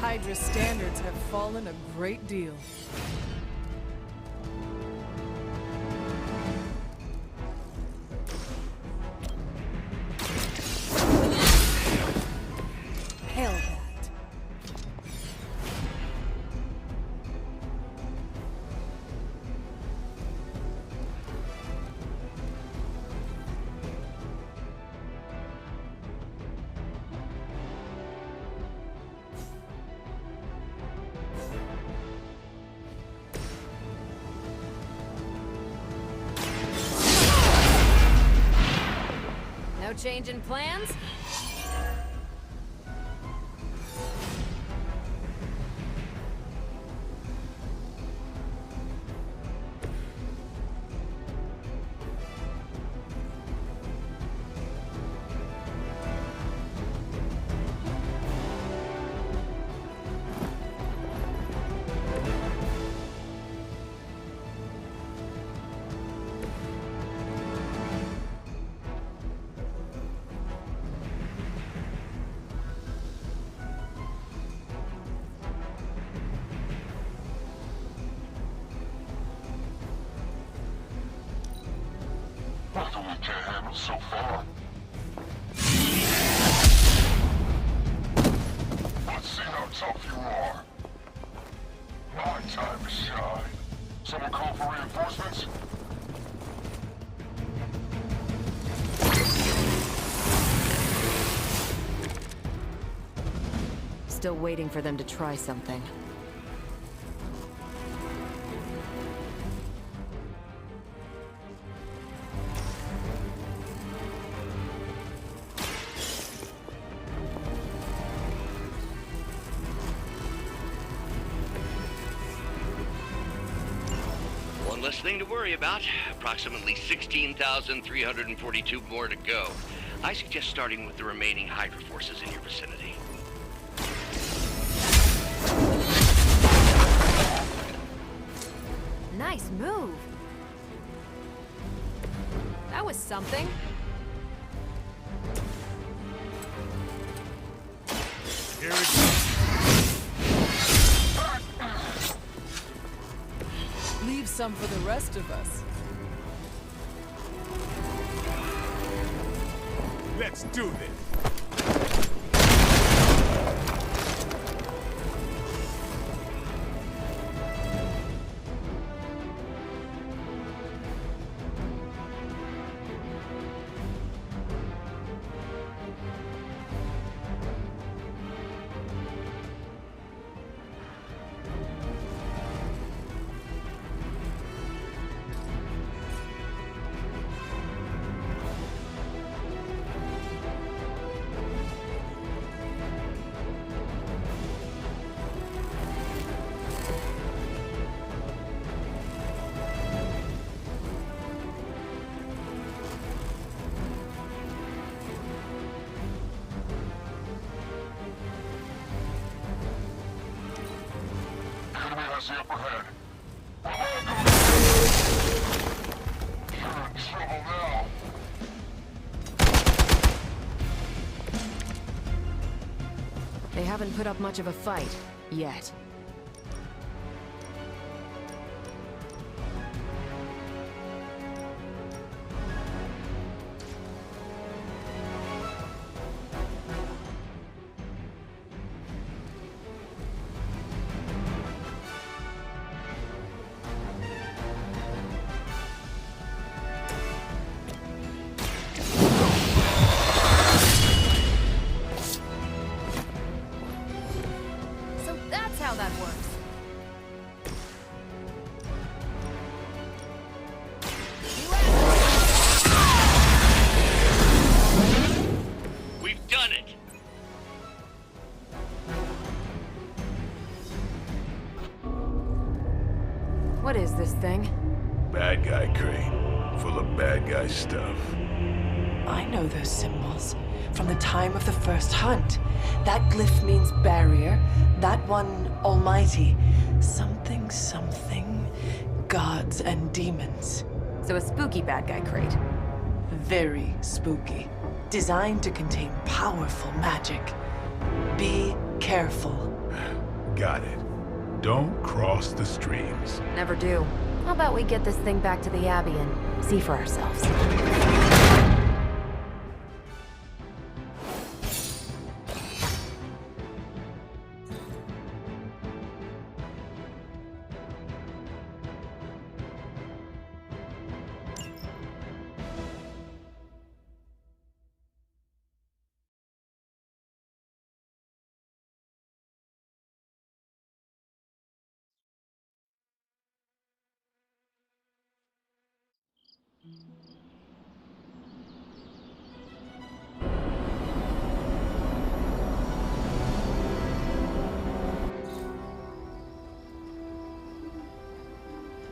Hydra's standards have fallen a great deal. Hail that. No change in plans? Nothing we can't handle so far. Let's see how tough you are. My time to shine. Someone call for reinforcements? Still waiting for them to try something. One less thing to worry about. Approximately 16,342 more to go. I suggest starting with the remaining Hydra forces in your vicinity. Nice move. That was something. Here it comes. Leave some for the rest of us. Let's do this. Enemy has the upper hand. You're in trouble now. They haven't put up much of a fight, yet. So that's how that What is this thing? Bad guy crate, full of bad guy stuff. I know those symbols from the time of the first hunt. That glyph means barrier, that one almighty. Something, something, gods and demons. So a spooky bad guy crate. Very spooky. Designed to contain powerful magic. Be careful. Got it. Don't cross the streams. Never do. How about we get this thing back to the Abbey and see for ourselves?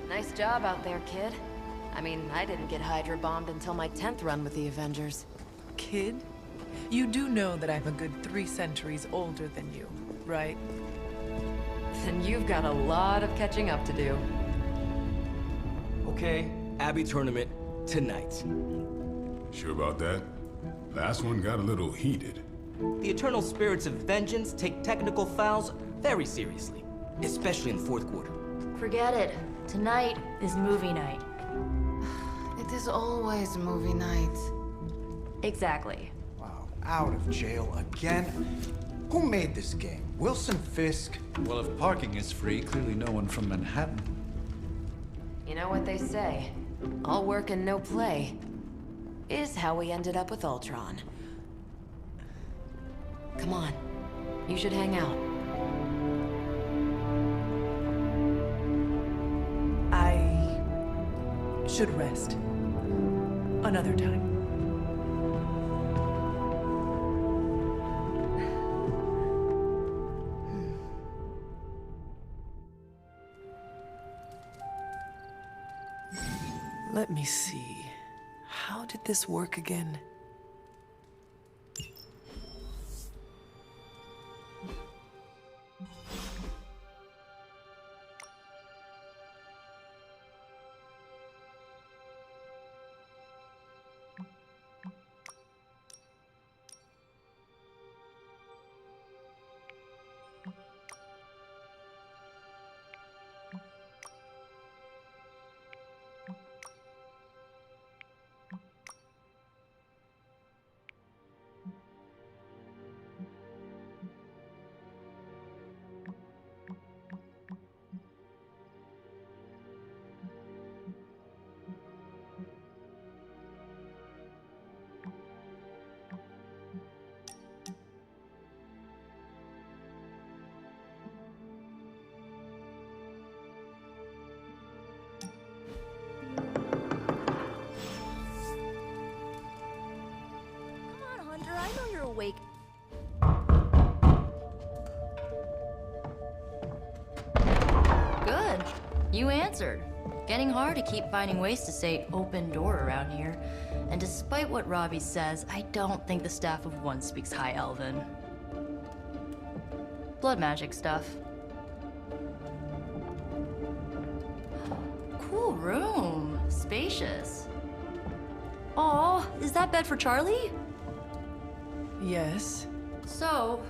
Nice job out there, kid. I mean, I didn't get Hydra bombed until my 10th run with the Avengers. Kid? You do know that I'm a good 3 centuries older than you, right? Then you've got a lot of catching up to do. Okay, Abbey tournament tonight. Sure about that? Last one got a little heated. The eternal spirits of vengeance take technical fouls very seriously, especially in the fourth quarter. Forget it. Tonight is movie night. It is always movie night. Exactly. Wow, out of jail again? Who made this game? Wilson Fisk? Well, if parking is free, clearly no one from Manhattan. You know what they say? All work and no play is how we ended up with Ultron. Come on, you should hang out. I should rest. Another time. Let me see. How did this work again? I know you're awake. Good. You answered. Getting hard to keep finding ways to say open door around here. And despite what Robbie says, I don't think the staff of one speaks High Elven. Blood magic stuff. Cool room. Spacious. Aw, is that bed for Charlie? Yes. So,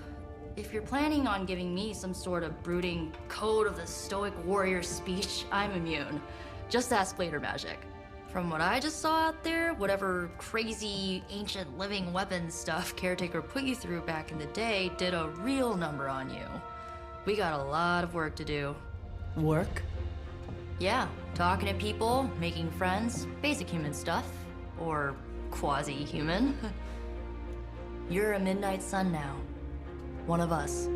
if you're planning on giving me some sort of brooding code of the stoic warrior speech, I'm immune. Just ask later, Magic. From what I just saw out there, whatever crazy ancient living weapons stuff Caretaker put you through back in the day did a real number on you. We got a lot of work to do. Work? Yeah, talking to people, making friends, basic human stuff. Or quasi-human. You're a Midnight Sun now. One of us.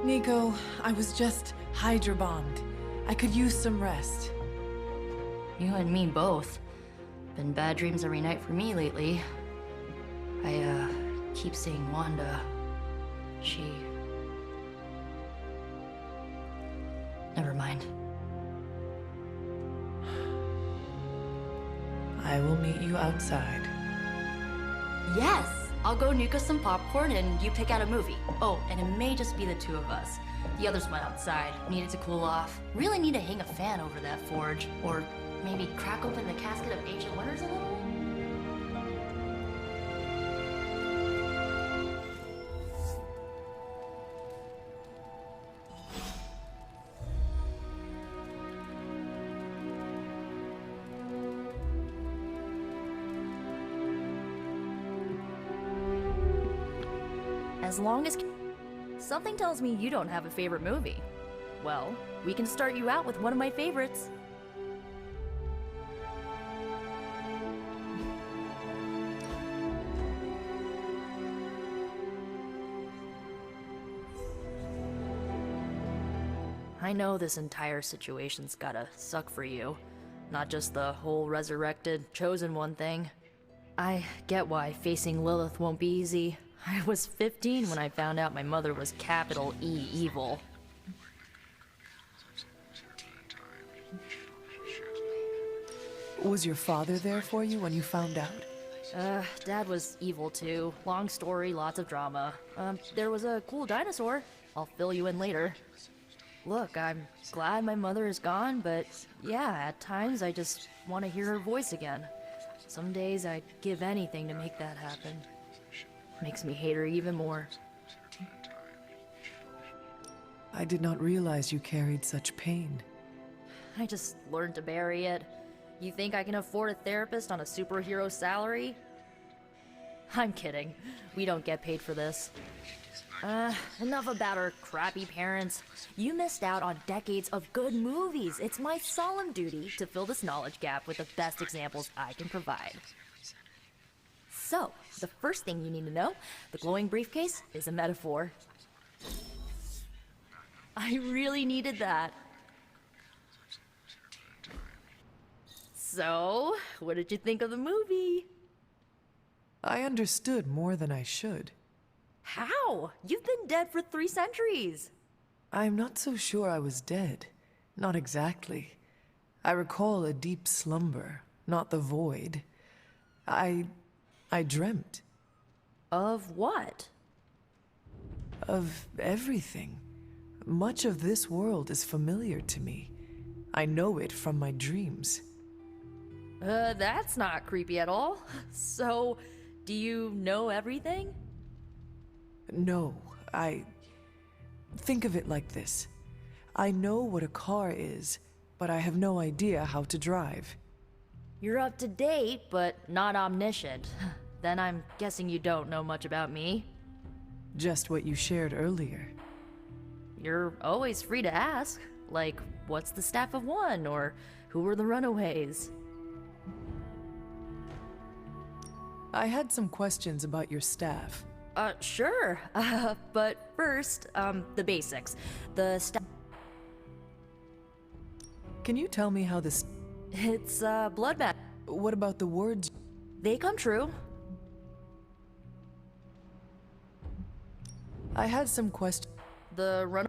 Nico, I was just Hydra bombed. I could use some rest. You and me both. Been bad dreams every night for me lately. I, keep seeing Wanda. She... Never mind. I will meet you outside. Yes! I'll go nuke us some popcorn and you pick out a movie. Oh, and it may just be the two of us. The others went outside, needed to cool off. Really need to hang a fan over that forge. Or maybe crack open the casket of ancient wonders a little? As long as... Something tells me you don't have a favorite movie. Well, we can start you out with one of my favorites. I know this entire situation's gotta suck for you. Not just the whole resurrected, chosen one thing. I get why facing Lilith won't be easy. I was 15 when I found out my mother was capital E evil. Was your father there for you when you found out? Dad was evil too. Long story, lots of drama. There was a cool dinosaur. I'll fill you in later. Look, I'm glad my mother is gone, but yeah, at times I just want to hear her voice again. Some days I'd give anything to make that happen. Makes me hate her even more. I did not realize you carried such pain. I just learned to bury it. You think I can afford a therapist on a superhero salary? I'm kidding. We don't get paid for this. Enough about our crappy parents. You missed out on decades of good movies. It's my solemn duty to fill this knowledge gap with the best examples I can provide. So, the first thing you need to know, the glowing briefcase is a metaphor. I really needed that. So, what did you think of the movie? I understood more than I should. How? You've been dead for 3 centuries. I'm not so sure I was dead. Not exactly. I recall a deep slumber, not the void. I dreamt. Of what? Of everything. Much of this world is familiar to me. I know it from my dreams. That's not creepy at all. So, do you know everything? No, think of it like this. I know what a car is, but I have no idea how to drive. You're up to date, but not omniscient. Then I'm guessing you don't know much about me. Just what you shared earlier. You're always free to ask. Like, what's the staff of one? Or who were the runaways? I had some questions about your staff. Sure. But first, the basics. The staff... Can you tell me how this... It's, bloodbath. What about the words? They come true. I had some questions. The run...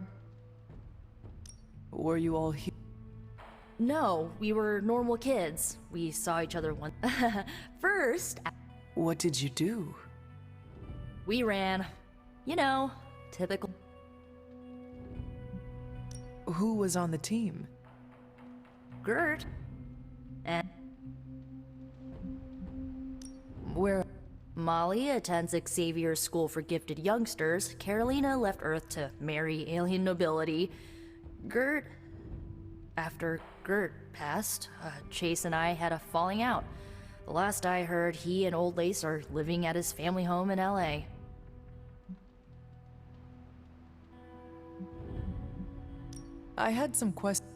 Were you all here? No, we were normal kids. We saw each other once. First... What did you do? We ran. You know, typical. Who was on the team? Gert. And... Where? Molly attends Xavier's School for Gifted Youngsters. Carolina left Earth to marry alien nobility. Gert... After Gert passed, Chase and I had a falling out. The last I heard, he and Old Lace are living at his family home in LA. I had some questions.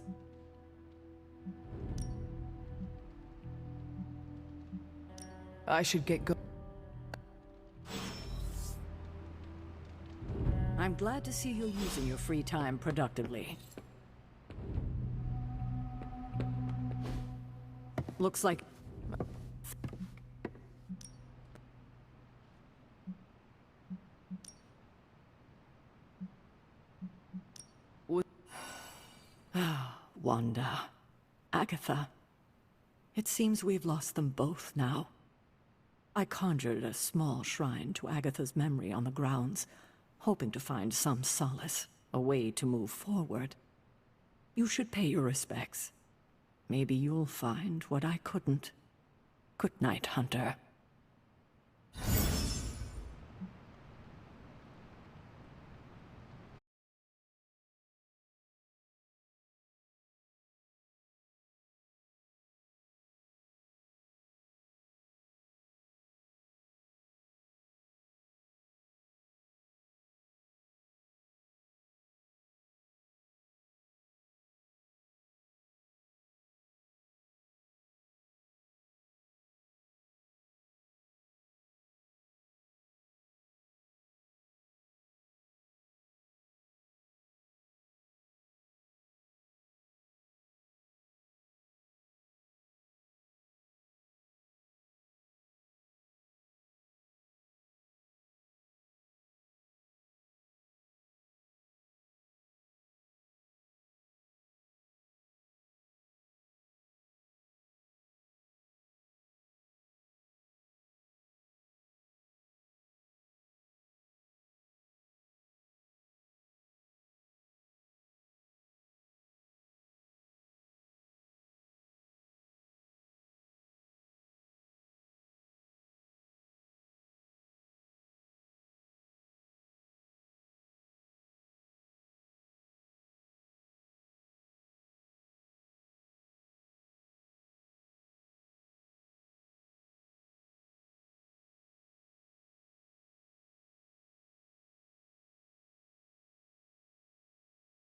I should get going. I'm glad to see you're using your free time productively. Looks like... Wanda. Agatha. It seems we've lost them both now. I conjured a small shrine to Agatha's memory on the grounds, hoping to find some solace, a way to move forward. You should pay your respects. Maybe you'll find what I couldn't. Good night, Hunter.